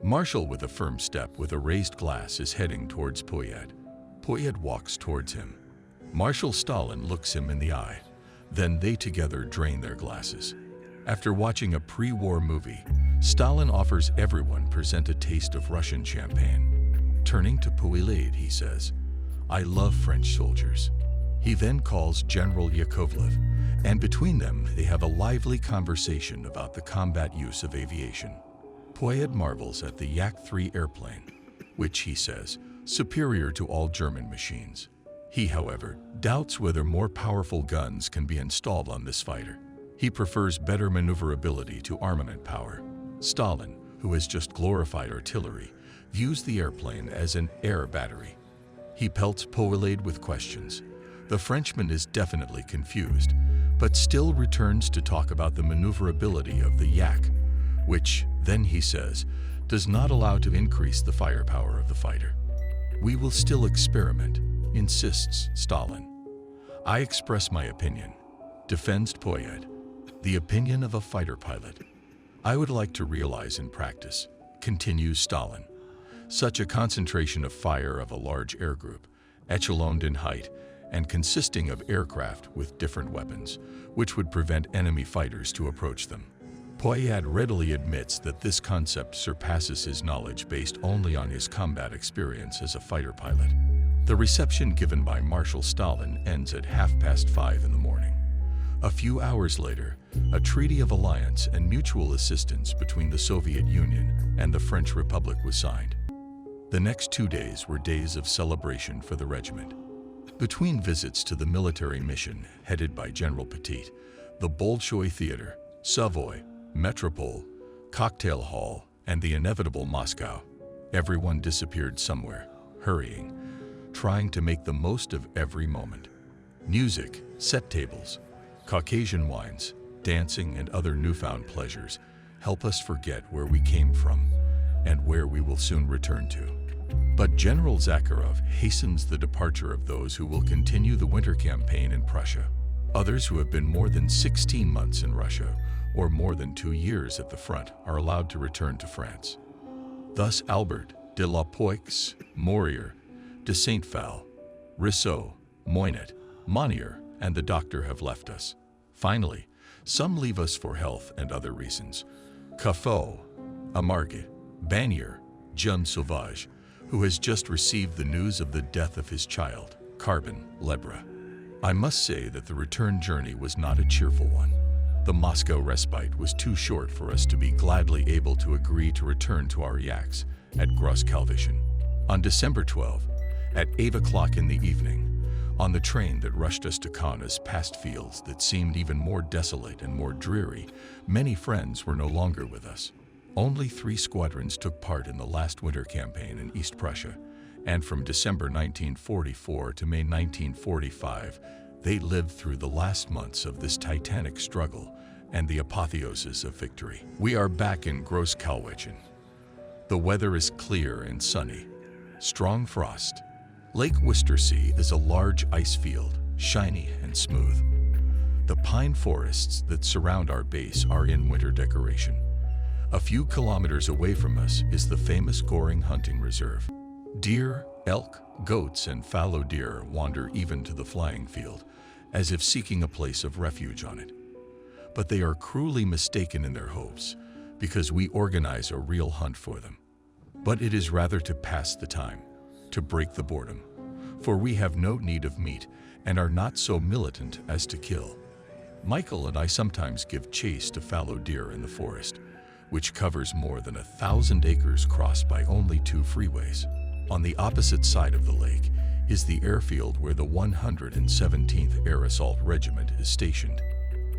Marshal, with a firm step with a raised glass, is heading towards Poyet. Poyet walks towards him. Marshal Stalin looks him in the eye. Then they together drain their glasses. After watching a pre-war movie, Stalin offers everyone present a taste of Russian champagne. Turning to Poyet, he says, "I love French soldiers." He then calls General Yakovlev, and between them they have a lively conversation about the combat use of aviation. Poyet marvels at the Yak-3 airplane, which, he says, superior to all German machines. He, however, doubts whether more powerful guns can be installed on this fighter. He prefers better maneuverability to armament power. Stalin, who has just glorified artillery, views the airplane as an air battery. He pelts Poyet with questions. The Frenchman is definitely confused, but still returns to talk about the maneuverability of the Yak, which, then he says, does not allow to increase the firepower of the fighter. "We will still experiment. insists Stalin. I express my opinion, defends Poyet, the opinion of a fighter pilot. I would like to realize in practice, continues Stalin, such a concentration of fire of a large air group, echeloned in height and consisting of aircraft with different weapons, which would prevent enemy fighters to approach them. Poyet readily admits that this concept surpasses his knowledge based only on his combat experience as a fighter pilot. The reception given by Marshal Stalin ends at 5:30 in the morning. A few hours later, a treaty of alliance and mutual assistance between the Soviet Union and the French Republic was signed. The next 2 days were days of celebration for the regiment. Between visits to the military mission headed by General Petit, the Bolshoi Theater, Savoy, Metropole, Cocktail Hall, and the inevitable Moscow, everyone disappeared somewhere, hurrying, trying to make the most of every moment. Music, set tables, Caucasian wines, dancing, and other newfound pleasures help us forget where we came from and where we will soon return to. But General Zakharov hastens the departure of those who will continue the winter campaign in Prussia. Others who have been more than 16 months in Russia or more than 2 years at the front are allowed to return to France. Thus Albert, de la Poix, Morier, de Saint-Phal, Rousseau, Moynet, Monnier, and the doctor have left us. Finally, some leave us for health and other reasons. Caffot, Amargue, Banier, Jean Sauvage, who has just received the news of the death of his child, Carbon Lebra. I must say that the return journey was not a cheerful one. The Moscow respite was too short for us to be gladly able to agree to return to our yaks at Gross-Calvition. On December 12, at 8 o'clock in the evening, on the train that rushed us to Kaunas past fields that seemed even more desolate and more dreary, many friends were no longer with us. Only 3 squadrons took part in the last winter campaign in East Prussia, and from December 1944 to May 1945, they lived through the last months of this titanic struggle and the apotheosis of victory. We are back in Gross-Calvichen. The weather is clear and sunny. Strong frost. Lake Wistersee is a large ice field, shiny and smooth. The pine forests that surround our base are in winter decoration. A few kilometers away from us is the famous Goring Hunting Reserve. Deer, elk, goats, and fallow deer wander even to the flying field, as if seeking a place of refuge on it. But they are cruelly mistaken in their hopes, because we organize a real hunt for them. But it is rather to pass the time, to break the boredom, for we have no need of meat and are not so militant as to kill. Michael and I sometimes give chase to fallow deer in the forest, which covers more than 1,000 acres crossed by only 2 freeways. On the opposite side of the lake is the airfield where the 117th Air Assault Regiment is stationed.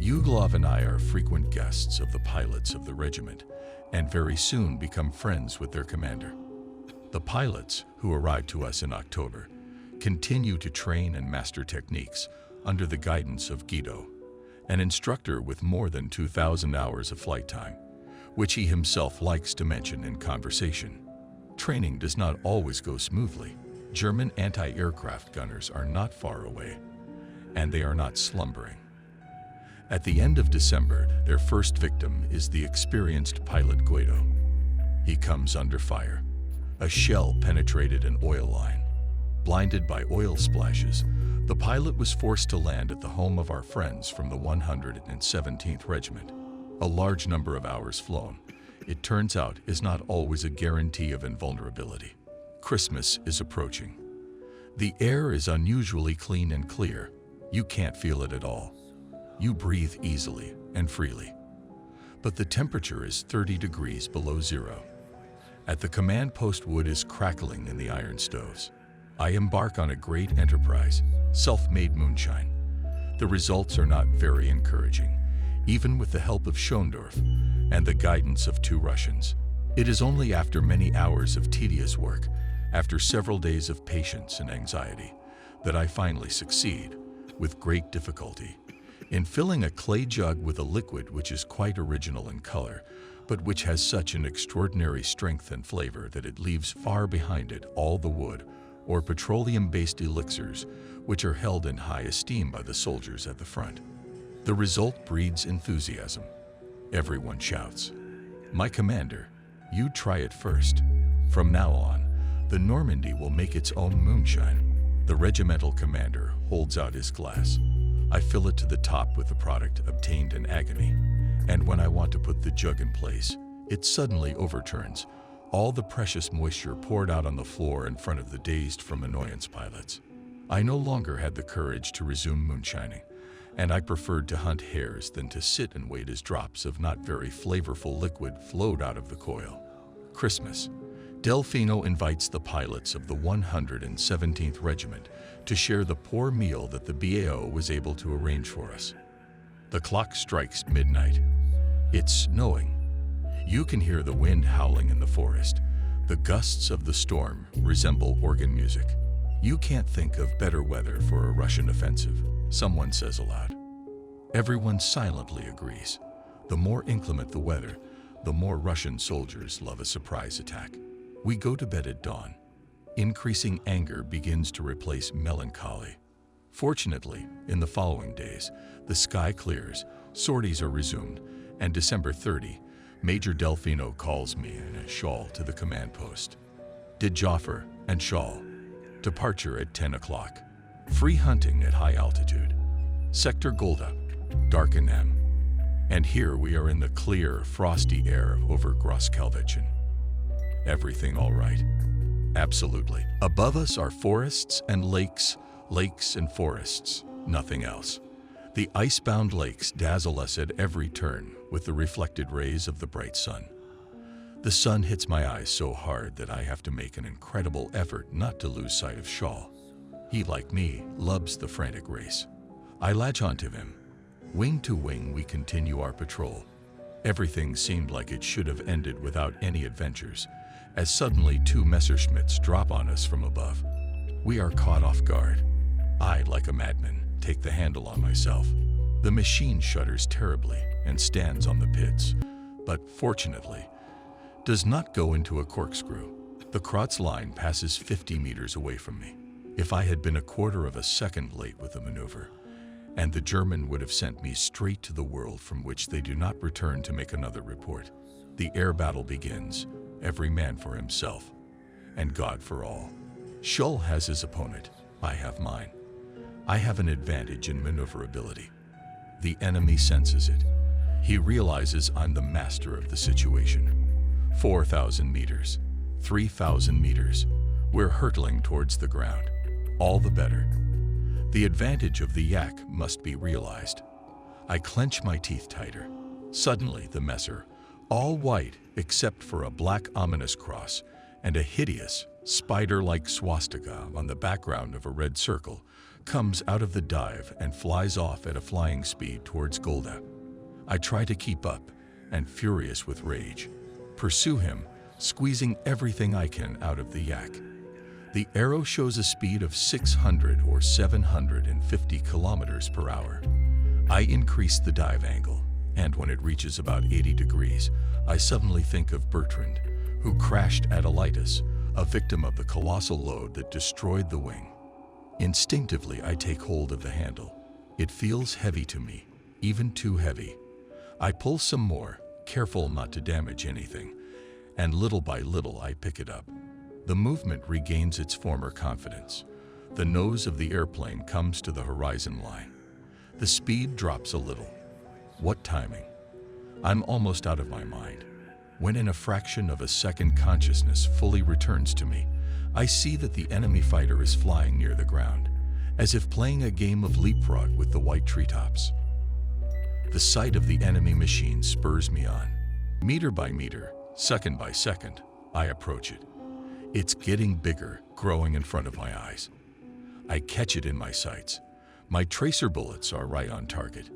Uglov and I are frequent guests of the pilots of the regiment and very soon become friends with their commander. The pilots, who arrived to us in October, continue to train and master techniques under the guidance of Guido, an instructor with more than 2,000 hours of flight time, which he himself likes to mention in conversation. Training does not always go smoothly. German anti-aircraft gunners are not far away, and they are not slumbering. At the end of December, their first victim is the experienced pilot Guido. He comes under fire. A shell penetrated an oil line. Blinded by oil splashes, the pilot was forced to land at the home of our friends from the 117th Regiment. A large number of hours flown, it turns out, is not always a guarantee of invulnerability. Christmas is approaching. The air is unusually clean and clear. You can't feel it at all. You breathe easily and freely. But the temperature is 30 degrees below zero. At the command post, wood is crackling in the iron stoves. I embark on a great enterprise, self-made moonshine. The results are not very encouraging, even with the help of Schondorf and the guidance of 2 Russians. It is only after many hours of tedious work, after several days of patience and anxiety, that I finally succeed, with great difficulty, in filling a clay jug with a liquid which is quite original in color, but which has such an extraordinary strength and flavor that it leaves far behind it all the wood, or petroleum-based elixirs, which are held in high esteem by the soldiers at the front. The result breeds enthusiasm. Everyone shouts, "My commander, you try it first." From now on, the Normandy will make its own moonshine. The regimental commander holds out his glass. I fill it to the top with the product obtained in agony, and when I want to put the jug in place, it suddenly overturns, all the precious moisture poured out on the floor in front of the dazed from annoyance pilots. I no longer had the courage to resume moonshining, and I preferred to hunt hares than to sit and wait as drops of not very flavorful liquid flowed out of the coil. Christmas. Delfino invites the pilots of the 117th Regiment to share the poor meal that the BAO was able to arrange for us. The clock strikes midnight. It's snowing. You can hear the wind howling in the forest. The gusts of the storm resemble organ music. "You can't think of better weather for a Russian offensive," someone says aloud. Everyone silently agrees. The more inclement the weather, the more Russian soldiers love a surprise attack. We go to bed at dawn. Increasing anger begins to replace melancholy. Fortunately, in the following days, the sky clears, sorties are resumed, and December 30, Major Delfino calls me in a shawl to the command post. Did Joffre and shawl. Departure at 10 o'clock. Free hunting at high altitude. Sector Golda, darken M. And here we are in the clear, frosty air over Grosskalvitchen. Everything all right? Absolutely. Above us are forests and lakes, lakes and forests, nothing else. The ice-bound lakes dazzle us at every turn with the reflected rays of the bright sun. The sun hits my eyes so hard that I have to make an incredible effort not to lose sight of Shaw. He, like me, loves the frantic race. I latch onto him. Wing to wing, we continue our patrol. Everything seemed like it should have ended without any adventures, as suddenly 2 Messerschmitts drop on us from above. We are caught off guard. I, like a madman, take the handle on myself. The machine shudders terribly and stands on the pits, but fortunately, does not go into a corkscrew. The Kratz line passes 50 meters away from me. If I had been a quarter of a second late with the maneuver, and the German would have sent me straight to the world from which they do not return to make another report. The air battle begins, every man for himself, and God for all. Schull has his opponent, I have mine. I have an advantage in maneuverability. The enemy senses it. He realizes I'm the master of the situation. 4,000 meters, 3,000 meters, we're hurtling towards the ground. All the better. The advantage of the yak must be realized. I clench my teeth tighter. Suddenly, the Messer, all white except for a black ominous cross and a hideous, spider-like swastika on the background of a red circle, comes out of the dive and flies off at a flying speed towards Golda. I try to keep up and, furious with rage, pursue him, squeezing everything I can out of the yak. The arrow shows a speed of 600 or 750 kilometers per hour. I increase the dive angle, and when it reaches about 80 degrees, I suddenly think of Bertrand, who crashed at Elytus, a victim of the colossal load that destroyed the wing. Instinctively, I take hold of the handle. It feels heavy to me, even too heavy. I pull some more, careful not to damage anything, and little by little I pick it up. The movement regains its former confidence. The nose of the airplane comes to the horizon line. The speed drops a little. What timing! I'm almost out of my mind. When in a fraction of a second consciousness fully returns to me, I see that the enemy fighter is flying near the ground, as if playing a game of leapfrog with the white treetops. The sight of the enemy machine spurs me on. Meter by meter, second by second, I approach it. It's getting bigger, growing in front of my eyes. I catch it in my sights. My tracer bullets are right on target.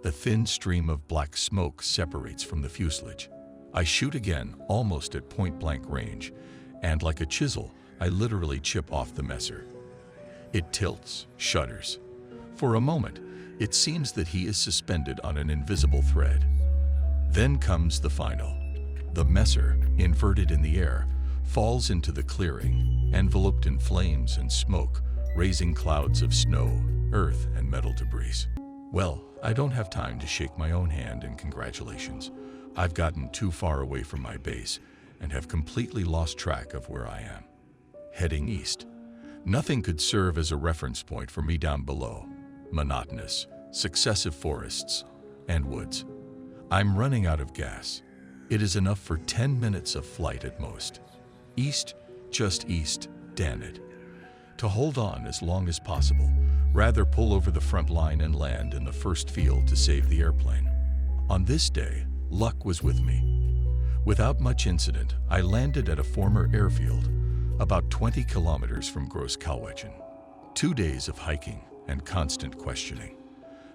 The thin stream of black smoke separates from the fuselage. I shoot again, almost at point-blank range, and like a chisel, I literally chip off the Messer. It tilts, shudders. For a moment, it seems that he is suspended on an invisible thread. Then comes the final. The Messer, inverted in the air, falls into the clearing, enveloped in flames and smoke, raising clouds of snow, earth, and metal debris. Well, I don't have time to shake my own hand in congratulations. I've gotten too far away from my base and have completely lost track of where I am. Heading east. Nothing could serve as a reference point for me down below. Monotonous, successive forests and woods. I'm running out of gas. It is enough for 10 minutes of flight at most. East, just east, damn it. To hold on as long as possible, rather pull over the front line and land in the first field to save the airplane. On this day, luck was with me. Without much incident, I landed at a former airfield, about 20 kilometers from Großkalwetschen. 2 days of hiking and constant questioning.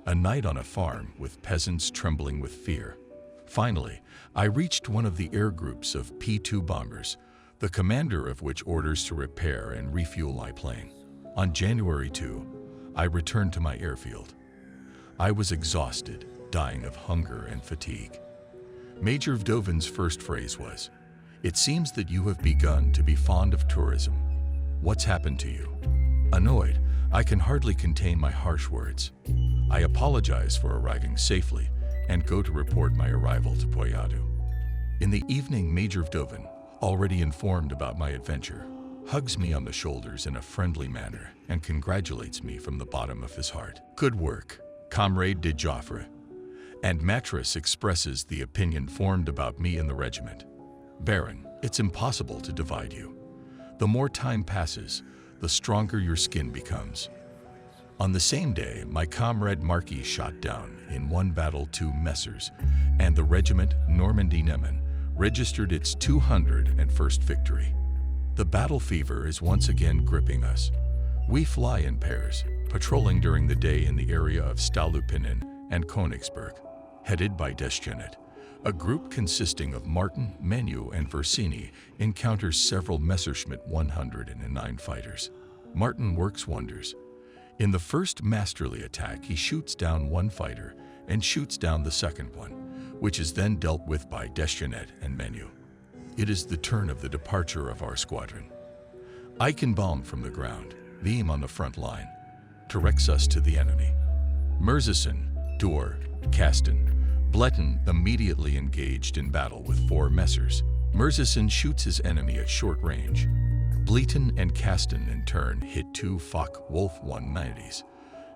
A night on a farm with peasants trembling with fear. Finally, I reached one of the air groups of P-2 bombers, the commander of which orders to repair and refuel my plane. On January 2, I returned to my airfield. I was exhausted, dying of hunger and fatigue. Major Vdovin's first phrase was, "It seems that you have begun to be fond of tourism. What's happened to you?" Annoyed, I can hardly contain my harsh words. I apologize for arriving safely and go to report my arrival to Poyadu. In the evening, Major Vdovin, already informed about my adventure, hugs me on the shoulders in a friendly manner and congratulates me from the bottom of his heart. "Good work, Comrade de Joffre." And Matras expresses the opinion formed about me in the regiment. "Baron, it's impossible to divide you. The more time passes, the stronger your skin becomes." On the same day, my comrade Marquis shot down in one battle 2 Messers, and the regiment Normandy-Neman registered its 201st victory. The battle fever is once again gripping us. We fly in pairs, patrolling during the day in the area of Stolupinen and Königsberg. Headed by Deschenette, a group consisting of Martin, Menu, and Versini encounters several Messerschmitt 109 fighters. Martin works wonders. In the first masterly attack, he shoots down one fighter and shoots down the second one, which is then dealt with by Deschenette and Menu. It is the turn of the departure of our squadron. Eichenbaum from the ground, Beam on the front line, directs us to the enemy. Mirzason, Dor, Kasten, Bletten immediately engaged in battle with 4 Messers. Mirzason shoots his enemy at short range. Bletten and Kasten in turn hit 2 Focke-Wulf 190s.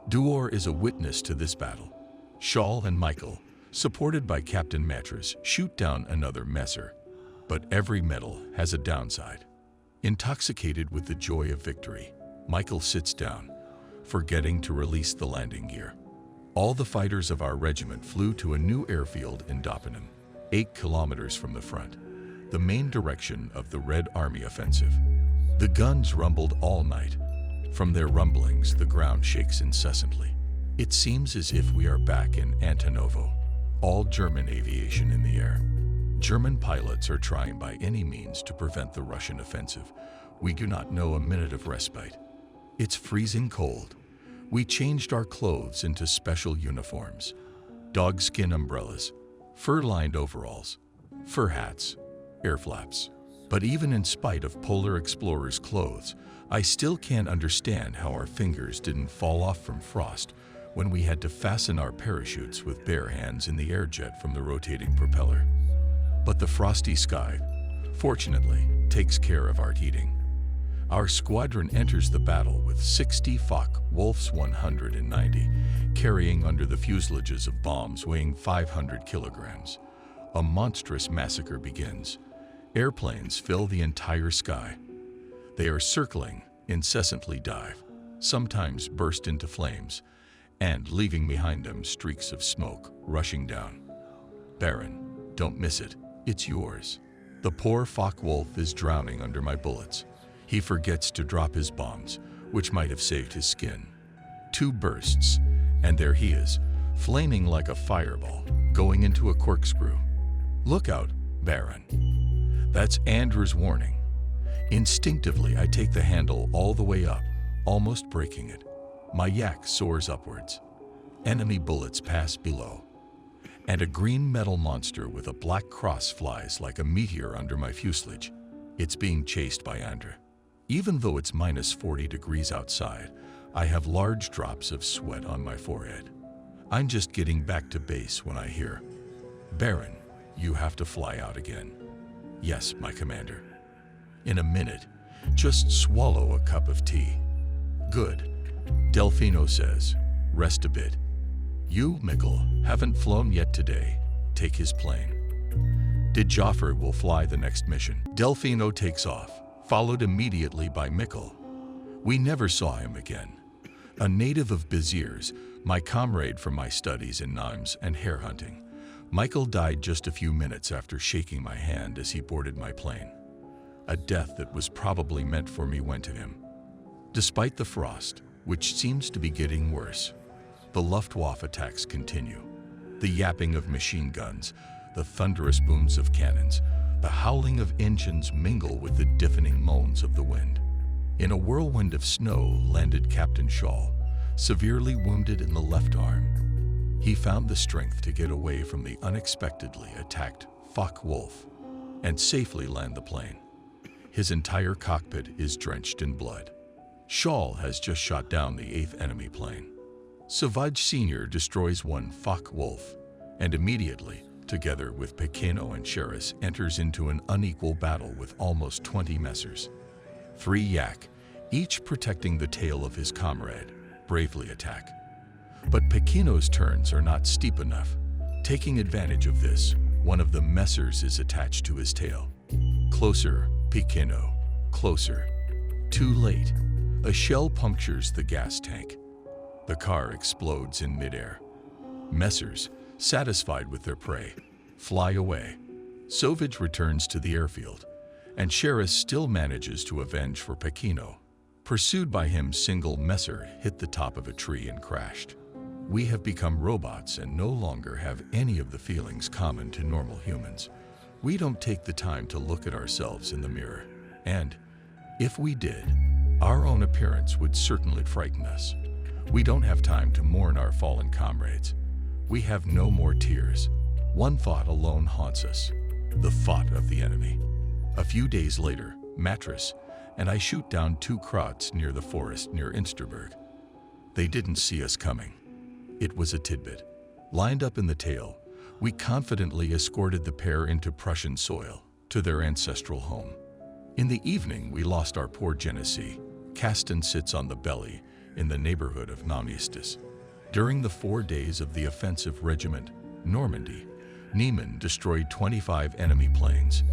Duor is a witness to this battle. Schall and Michael, supported by Captain Matras, shoot down another Messer. But every medal has a downside. Intoxicated with the joy of victory, Michael sits down, forgetting to release the landing gear. All the fighters of our regiment flew to a new airfield in Doppenham, 8 kilometers from the front, the main direction of the Red Army offensive. The guns rumbled all night. From their rumblings, the ground shakes incessantly. It seems as if we are back in Antonovo. All German aviation in the air. German pilots are trying by any means to prevent the Russian offensive. We do not know a minute of respite. It's freezing cold. We changed our clothes into special uniforms. Dogskin umbrellas, fur-lined overalls, fur hats, air flaps. But even in spite of polar explorers' clothes, I still can't understand how our fingers didn't fall off from frost when we had to fasten our parachutes with bare hands in the air jet from the rotating propeller. But the frosty sky, fortunately, takes care of our heating. Our squadron enters the battle with 60 Focke-Wulfs 190, carrying under the fuselages of bombs weighing 500 kilograms. A monstrous massacre begins. Airplanes fill the entire sky. They are circling, incessantly dive, sometimes burst into flames, and leaving behind them streaks of smoke rushing down. Baron, don't miss it. It's yours. The poor Focke-Wulf is drowning under my bullets. He forgets to drop his bombs, which might have saved his skin. 2 bursts, and there he is, flaming like a fireball, going into a corkscrew. Look out, Baron. That's Andrew's warning. Instinctively, I take the handle all the way up, almost breaking it. My yak soars upwards. Enemy bullets pass below, and a green metal monster with a black cross flies like a meteor under my fuselage. It's being chased by Andra. Even though it's minus 40 degrees outside, I have large drops of sweat on my forehead. I'm just getting back to base when I hear, "Baron, you have to fly out again." "Yes, my commander." "In a minute. Just swallow a cup of tea." "Good." Delfino says, "Rest a bit. You, Mikkel, haven't flown yet today. Take his plane." Djoffer will fly the next mission. Delfino takes off, followed immediately by Mikkel. We never saw him again. A native of Beziers, my comrade from my studies in Nimes and hare hunting, Michael died just a few minutes after shaking my hand as he boarded my plane. A death that was probably meant for me went to him. Despite the frost, which seems to be getting worse, the Luftwaffe attacks continue. The yapping of machine guns, the thunderous booms of cannons, the howling of engines mingle with the deafening moans of the wind. In a whirlwind of snow landed Captain Shaw, severely wounded in the left arm. He found the strength to get away from the unexpectedly attacked Focke-Wulf and safely land the plane. His entire cockpit is drenched in blood. Shaw has just shot down the 8th enemy plane. Savage Sr. destroys one Focke-Wulf and immediately, together with Pequeno and Sheris, enters into an unequal battle with almost 20 Messers. 3 Yak, each protecting the tail of his comrade, bravely attack. But Pequeno's turns are not steep enough. Taking advantage of this, one of the Messers is attached to his tail. Closer, Pequeno, closer. Too late. A shell punctures the gas tank. The car explodes in midair. Messers, satisfied with their prey, fly away. Sauvage returns to the airfield, and Sheris still manages to avenge for Pequeno. Pursued by him, single Messer hit the top of a tree and crashed. We have become robots and no longer have any of the feelings common to normal humans. We don't take the time to look at ourselves in the mirror. And, if we did, our own appearance would certainly frighten us. We don't have time to mourn our fallen comrades. We have no more tears. One thought alone haunts us, the thought of the enemy. A few days later, Mattress and I shoot down 2 Krots near the forest near Insterberg. They didn't see us coming. It was a tidbit. Lined up in the tail, we confidently escorted the pair into Prussian soil, to their ancestral home. In the evening, we lost our poor Genesee. Kasten sits on the belly in the neighborhood of Namistis. During the 4 days of the offensive regiment, Normandy, Niemann destroyed 25 enemy planes,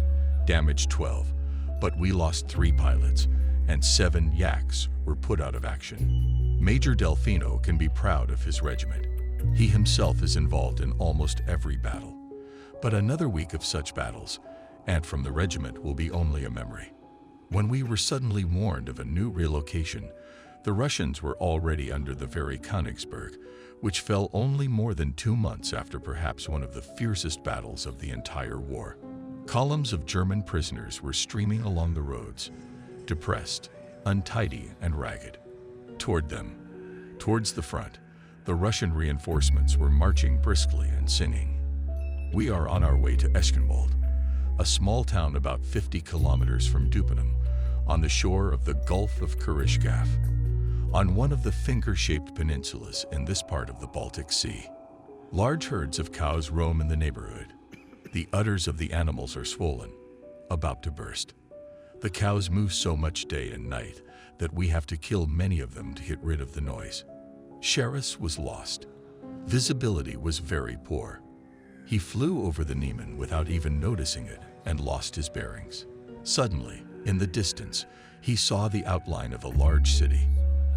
damaged 12, but we lost 3 pilots, and 7 Yaks were put out of action. Major Delfino can be proud of his regiment. He himself is involved in almost every battle. But another week of such battles, and from the regiment, will be only a memory. When we were suddenly warned of a new relocation, the Russians were already under the very Königsberg, which fell only more than 2 months after perhaps one of the fiercest battles of the entire war. Columns of German prisoners were streaming along the roads, depressed, untidy, and ragged. Toward them, towards the front, the Russian reinforcements were marching briskly and singing. We are on our way to Eschenwald, a small town about 50 kilometers from Dupenum, on the shore of the Gulf of Kurischkaf, on one of the finger-shaped peninsulas in this part of the Baltic Sea. Large herds of cows roam in the neighborhood. The udders of the animals are swollen, about to burst. The cows moo so much day and night that we have to kill many of them to get rid of the noise. Sheris was lost. Visibility was very poor. He flew over the Niemann without even noticing it and lost his bearings. Suddenly, in the distance, he saw the outline of a large city.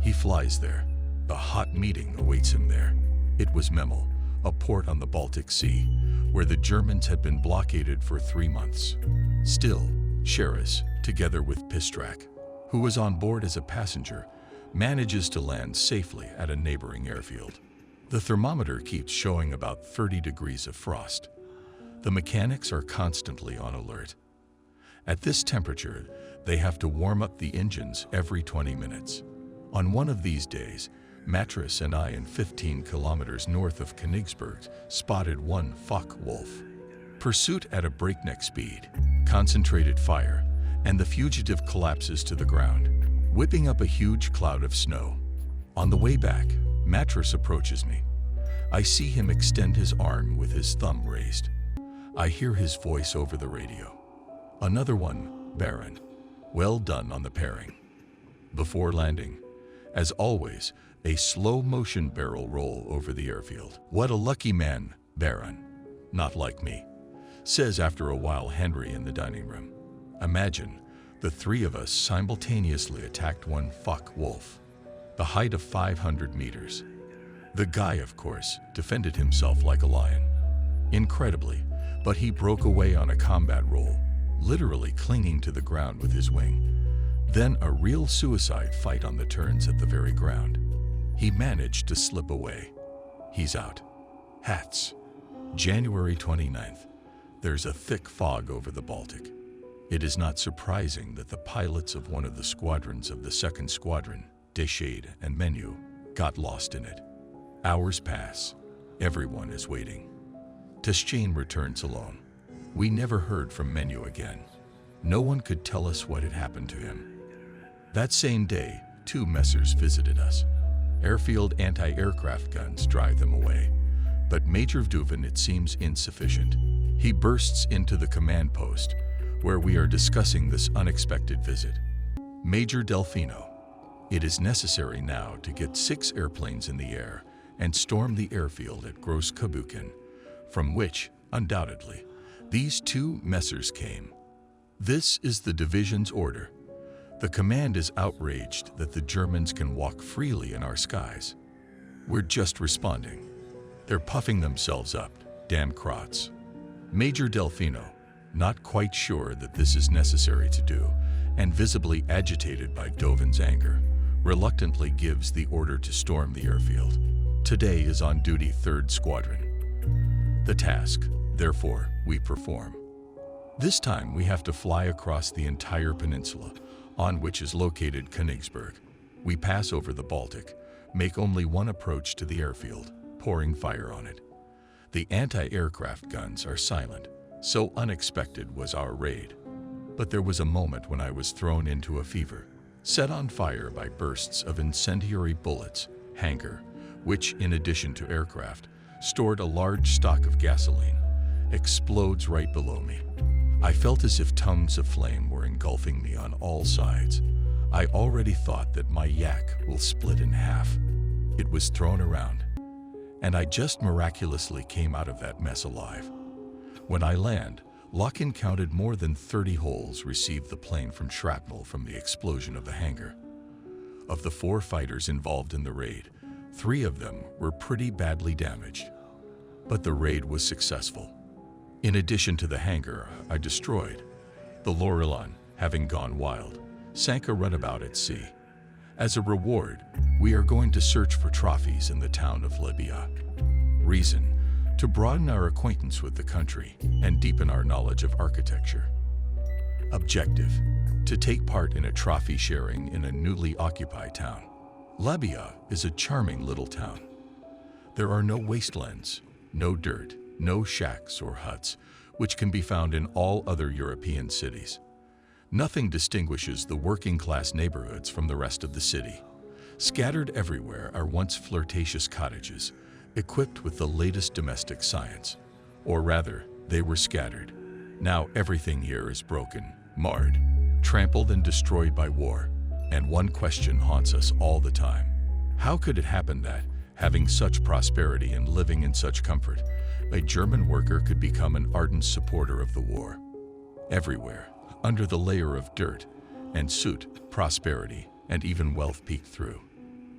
He flies there. A hot meeting awaits him there. It was Memel, a port on the Baltic Sea, where the Germans had been blockaded for 3 months. Still, Sheris, together with Pistrak, who was on board as a passenger, manages to land safely at a neighboring airfield. The thermometer keeps showing about 30 degrees of frost. The mechanics are constantly on alert. At this temperature, they have to warm up the engines every 20 minutes. On one of these days, Mattress and I, in 15 kilometers north of Königsberg, spotted one Focke-Wulf. Pursuit at a breakneck speed, concentrated fire, and the fugitive collapses to the ground, whipping up a huge cloud of snow. On the way back, Mattress approaches me. I see him extend his arm with his thumb raised. I hear his voice over the radio. "Another one, Baron. Well done on the pairing." Before landing, as always, a slow-motion barrel roll over the airfield. "What a lucky man, Baron. Not like me," says after a while Henry in the dining room. Imagine, the three of us simultaneously attacked one wolf, the height of 500 meters. The guy, of course, defended himself like a lion. Incredibly, but he broke away on a combat roll, literally clinging to the ground with his wing. Then a real suicide fight on the turns at the very ground. He managed to slip away. He's out. Hats. January 29th. There's a thick fog over the Baltic. It is not surprising that the pilots of one of the squadrons of the 2nd Squadron, Deschades and Menu, got lost in it. Hours pass. Everyone is waiting. Deschades returns alone. We never heard from Menu again. No one could tell us what had happened to him. That same day, 2 messers visited us. Airfield anti-aircraft guns drive them away. But Major Vduven, it seems insufficient. He bursts into the command post, where we are discussing this unexpected visit. "Major Delfino, it is necessary now to get 6 airplanes in the air and storm the airfield at Gross-Kabuken, from which, undoubtedly, these 2 messers came. This is the division's order. The command is outraged that the Germans can walk freely in our skies. We're just responding. They're puffing themselves up, damn Krots." Major Delfino, not quite sure that this is necessary to do, and visibly agitated by Dovin's anger, reluctantly gives the order to storm the airfield. Today is on duty 3rd Squadron. The task, therefore, we perform. This time we have to fly across the entire peninsula, on which is located Königsberg. We pass over the Baltic, make only one approach to the airfield, pouring fire on it. The anti-aircraft guns are silent, so unexpected was our raid. But there was a moment when I was thrown into a fever, set on fire by bursts of incendiary bullets. Hangar, which, in addition to aircraft, stored a large stock of gasoline, explodes right below me. I felt as if tongues of flame were engulfing me on all sides. I already thought that my yak will split in half. It was thrown around, and I just miraculously came out of that mess alive. When I land, Lock-in counted more than 30 holes received the plane from shrapnel from the explosion of the hangar. Of the 4 fighters involved in the raid, 3 of them were pretty badly damaged. But the raid was successful. In addition to the hangar I destroyed, the Lorelon, having gone wild, sank a runabout at sea. As a reward, we are going to search for trophies in the town of Libya. Reason: to broaden our acquaintance with the country and deepen our knowledge of architecture. Objective: to take part in a trophy sharing in a newly occupied town. Libya is a charming little town. There are no wastelands, no dirt, no shacks or huts, which can be found in all other European cities. Nothing distinguishes the working-class neighborhoods from the rest of the city. Scattered everywhere are once flirtatious cottages, equipped with the latest domestic science. Or rather, they were scattered. Now everything here is broken, marred, trampled and destroyed by war. And one question haunts us all the time. How could it happen that, having such prosperity and living in such comfort, a German worker could become an ardent supporter of the war? Everywhere, under the layer of dirt and soot, prosperity and even wealth peeked through.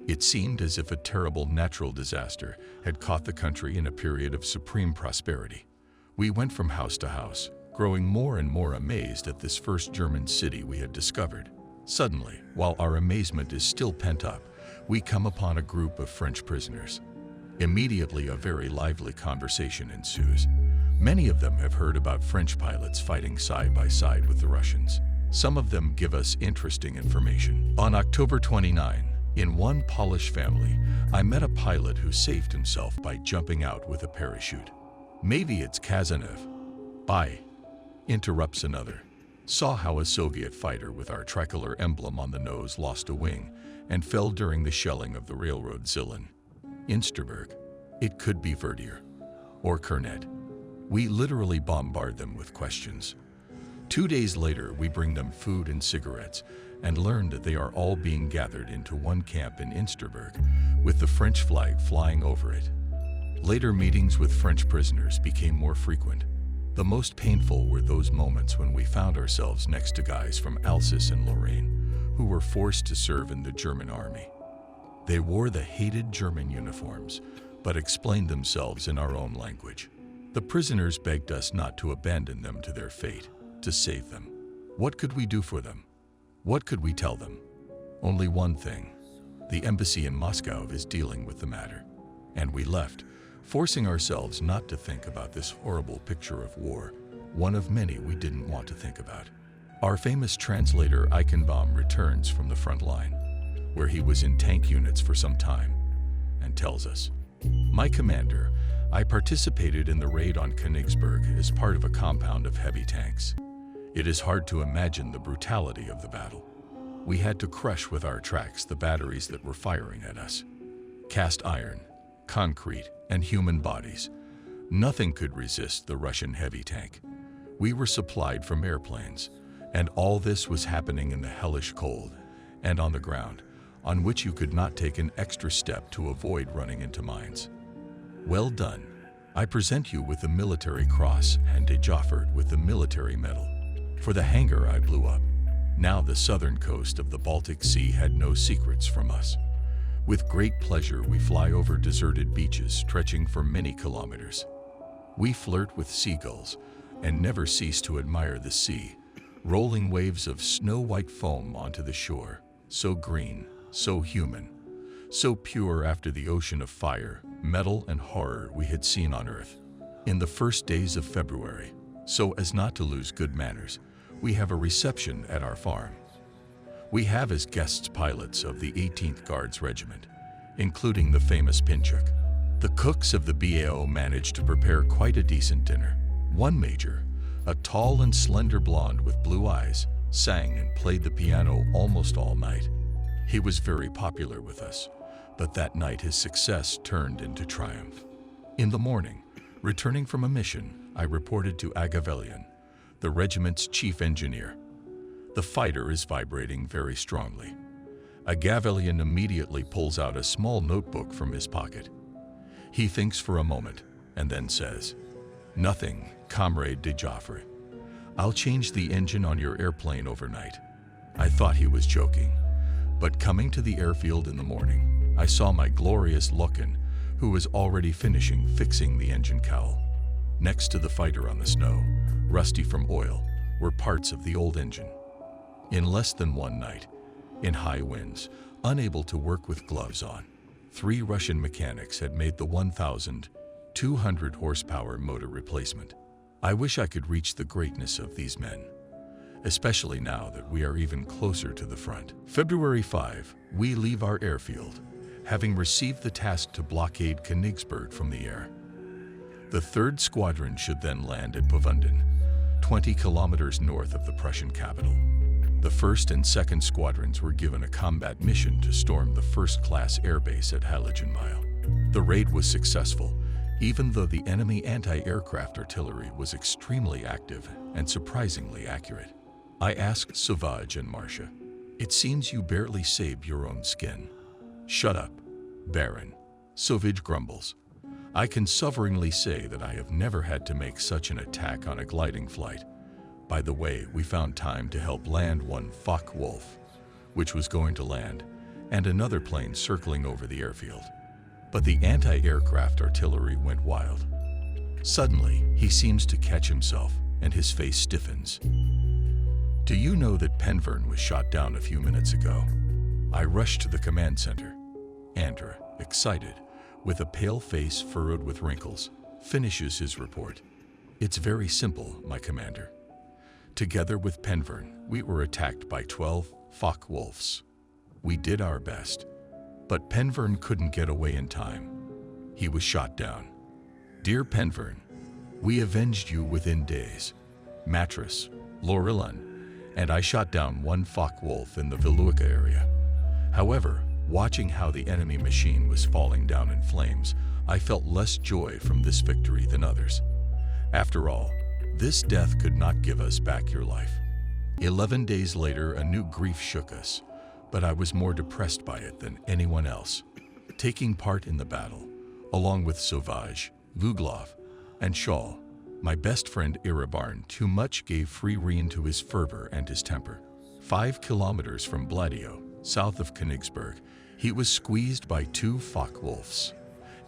It seemed as if a terrible natural disaster had caught the country in a period of supreme prosperity. We went from house to house, growing more and more amazed at this first German city we had discovered. Suddenly, while our amazement is still pent up, we come upon a group of French prisoners. Immediately, a very lively conversation ensues. Many of them have heard about French pilots fighting side by side with the Russians. Some of them give us interesting information. On October 29, in one Polish family, I met a pilot who saved himself by jumping out with a parachute. Maybe it's Kazanev. Bye, interrupts another. saw how a Soviet fighter with our tricolor emblem on the nose lost a wing and fell during the shelling of the railroad Zilin. Insterberg. It could be Verdier or Kernet. We literally bombard them with questions. 2 days later, we bring them food and cigarettes and learn that they are all being gathered into one camp in Insterberg with the French flag flying over it. Later meetings with French prisoners became more frequent. The most painful were those moments when we found ourselves next to guys from Alsace and Lorraine who were forced to serve in the German army. They wore the hated German uniforms, but explained themselves in our own language. The prisoners begged us not to abandon them to their fate, to save them. What could we do for them? What could we tell them? Only one thing. The embassy in Moscow is dealing with the matter. And we left, forcing ourselves not to think about this horrible picture of war, one of many we didn't want to think about. Our famous translator Eichenbaum returns from the front line, where he was in tank units for some time, and tells us, "My commander, I participated in the raid on Königsberg as part of a compound of heavy tanks. It is hard to imagine the brutality of the battle. We had to crush with our tracks the batteries that were firing at us. Cast iron, concrete, and human bodies. Nothing could resist the Russian heavy tank. We were supplied from airplanes, and all this was happening in the hellish cold and on the ground, on which you could not take an extra step to avoid running into mines. Well done. I present you with the military cross and de Joffre with the military medal. For the hangar I blew up. Now the southern coast of the Baltic Sea had no secrets from us. With great pleasure we fly over deserted beaches stretching for many kilometers. We flirt with seagulls and never cease to admire the sea, rolling waves of snow-white foam onto the shore, so green, so human, so pure after the ocean of fire, metal, and horror we had seen on Earth. In the first days of February, so as not to lose good manners, we have a reception at our farm. We have as guests pilots of the 18th Guards Regiment, including the famous Pinchuk. The cooks of the BAO managed to prepare quite a decent dinner. One major, a tall and slender blonde with blue eyes, sang and played the piano almost all night. He was very popular with us, but that night his success turned into triumph. In the morning, returning from a mission, I reported to Agavelian, the regiment's chief engineer. The fighter is vibrating very strongly. Agavelian immediately pulls out a small notebook from his pocket. He thinks for a moment and then says, "Nothing, Comrade de Joffre. I'll change the engine on your airplane overnight." I thought he was joking, but coming to the airfield in the morning, I saw my glorious Lukin, who was already finishing fixing the engine cowl. Next to the fighter on the snow, rusty from oil, were parts of the old engine. In less than one night, in high winds, unable to work with gloves on, 3 Russian mechanics had made the 1,200 horsepower motor replacement. I wish I could reach the greatness of these men, especially now that we are even closer to the front. February 5, we leave our airfield, having received the task to blockade Königsberg from the air. The 3rd Squadron should then land at Pfunden, 20 kilometers north of the Prussian capital. The 1st and 2nd Squadrons were given a combat mission to storm the first-class airbase at Heiligenmeil. The raid was successful, even though the enemy anti-aircraft artillery was extremely active and surprisingly accurate. I asked Sauvage and Marcia, "It seems you barely saved your own skin." "Shut up, Baron," Sauvage grumbles. "I can sovereignly say that I have never had to make such an attack on a gliding flight. By the way, we found time to help land one Focke-Wulf, which was going to land, and another plane circling over the airfield. But the anti-aircraft artillery went wild. Suddenly, he seems to catch himself, and his face stiffens. Do you know that Penvern was shot down a few minutes ago? I rushed to the command center. Andra, excited, with a pale face furrowed with wrinkles, finishes his report. "It's very simple, my commander. Together with Penvern, we were attacked by 12 Focke-Wulfs. We did our best, but Penvern couldn't get away in time. He was shot down. Dear Penvern, we avenged you within days. Mattress, Laurelin, and I shot down one Focke-Wulf in the Veluca area. However, watching how the enemy machine was falling down in flames, I felt less joy from this victory than others. After all, this death could not give us back your life. 11 days later, a new grief shook us, but I was more depressed by it than anyone else. Taking part in the battle, along with Sauvage, Luglov, and Shaw, my best friend Erebarn too much gave free rein to his fervor and his temper. 5 kilometers from Bladio, south of Königsberg, he was squeezed by 2 Focke-Wulfs,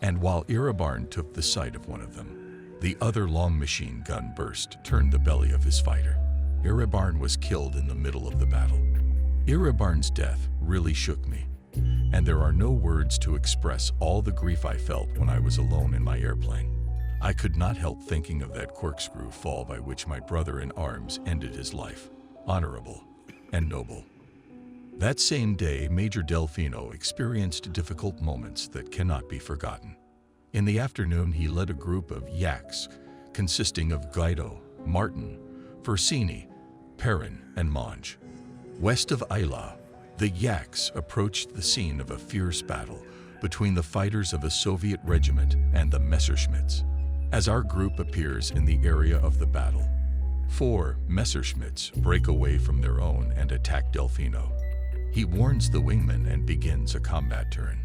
and while Erebarn took the sight of one of them, the other long machine gun burst turned the belly of his fighter. Erebarn was killed in the middle of the battle. Erebarn's death really shook me, and there are no words to express all the grief I felt when I was alone in my airplane. I could not help thinking of that corkscrew fall by which my brother in arms ended his life, honorable and noble. That same day, Major Delfino experienced difficult moments that cannot be forgotten. In the afternoon, he led a group of yaks consisting of Guido, Martin, Versini, Perrin, and Monge. West of Eylau, the yaks approached the scene of a fierce battle between the fighters of a Soviet regiment and the Messerschmitts. As our group appears in the area of the battle, 4 Messerschmitts break away from their own and attack Delfino. He warns the wingman and begins a combat turn.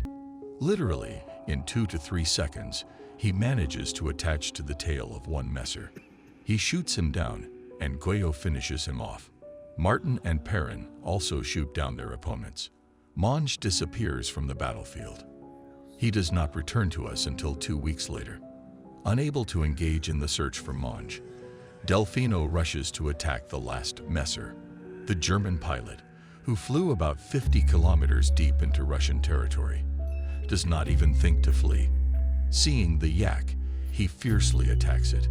Literally, in 2 to 3 seconds, he manages to attach to the tail of one Messer. He shoots him down, and Guido finishes him off. Martin and Perrin also shoot down their opponents. Monge disappears from the battlefield. He does not return to us until 2 weeks later. Unable to engage in the search for Monge, Delfino rushes to attack the last Messer, the German pilot, who flew about 50 kilometers deep into Russian territory, does not even think to flee. Seeing the yak, he fiercely attacks it.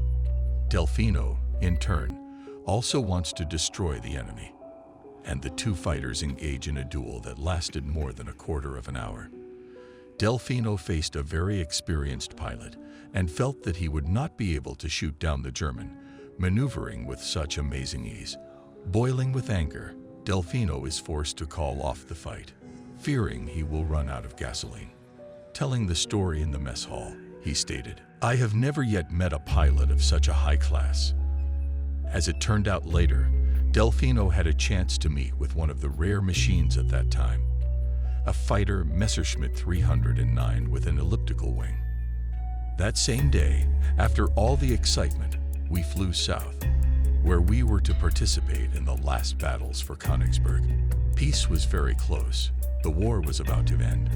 Delfino, in turn, also wants to destroy the enemy, and the 2 fighters engage in a duel that lasted more than a quarter of an hour. Delfino faced a very experienced pilot and felt that he would not be able to shoot down the German, maneuvering with such amazing ease. Boiling with anger, Delfino is forced to call off the fight, fearing he will run out of gasoline. Telling the story in the mess hall, he stated, "I have never yet met a pilot of such a high class." As it turned out later, Delfino had a chance to meet with one of the rare machines at that time, a fighter Messerschmitt 309 with an elliptical wing. That same day, after all the excitement, we flew south, where we were to participate in the last battles for Königsberg. Peace was very close. The war was about to end.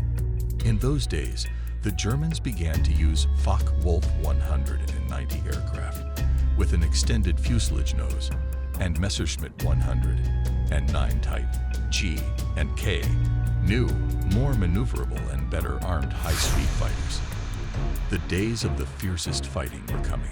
In those days, the Germans began to use Focke-Wulf 190 aircraft with an extended fuselage nose and Messerschmitt 109 type G and K, new, more maneuverable and better armed high-speed fighters. The days of the fiercest fighting were coming.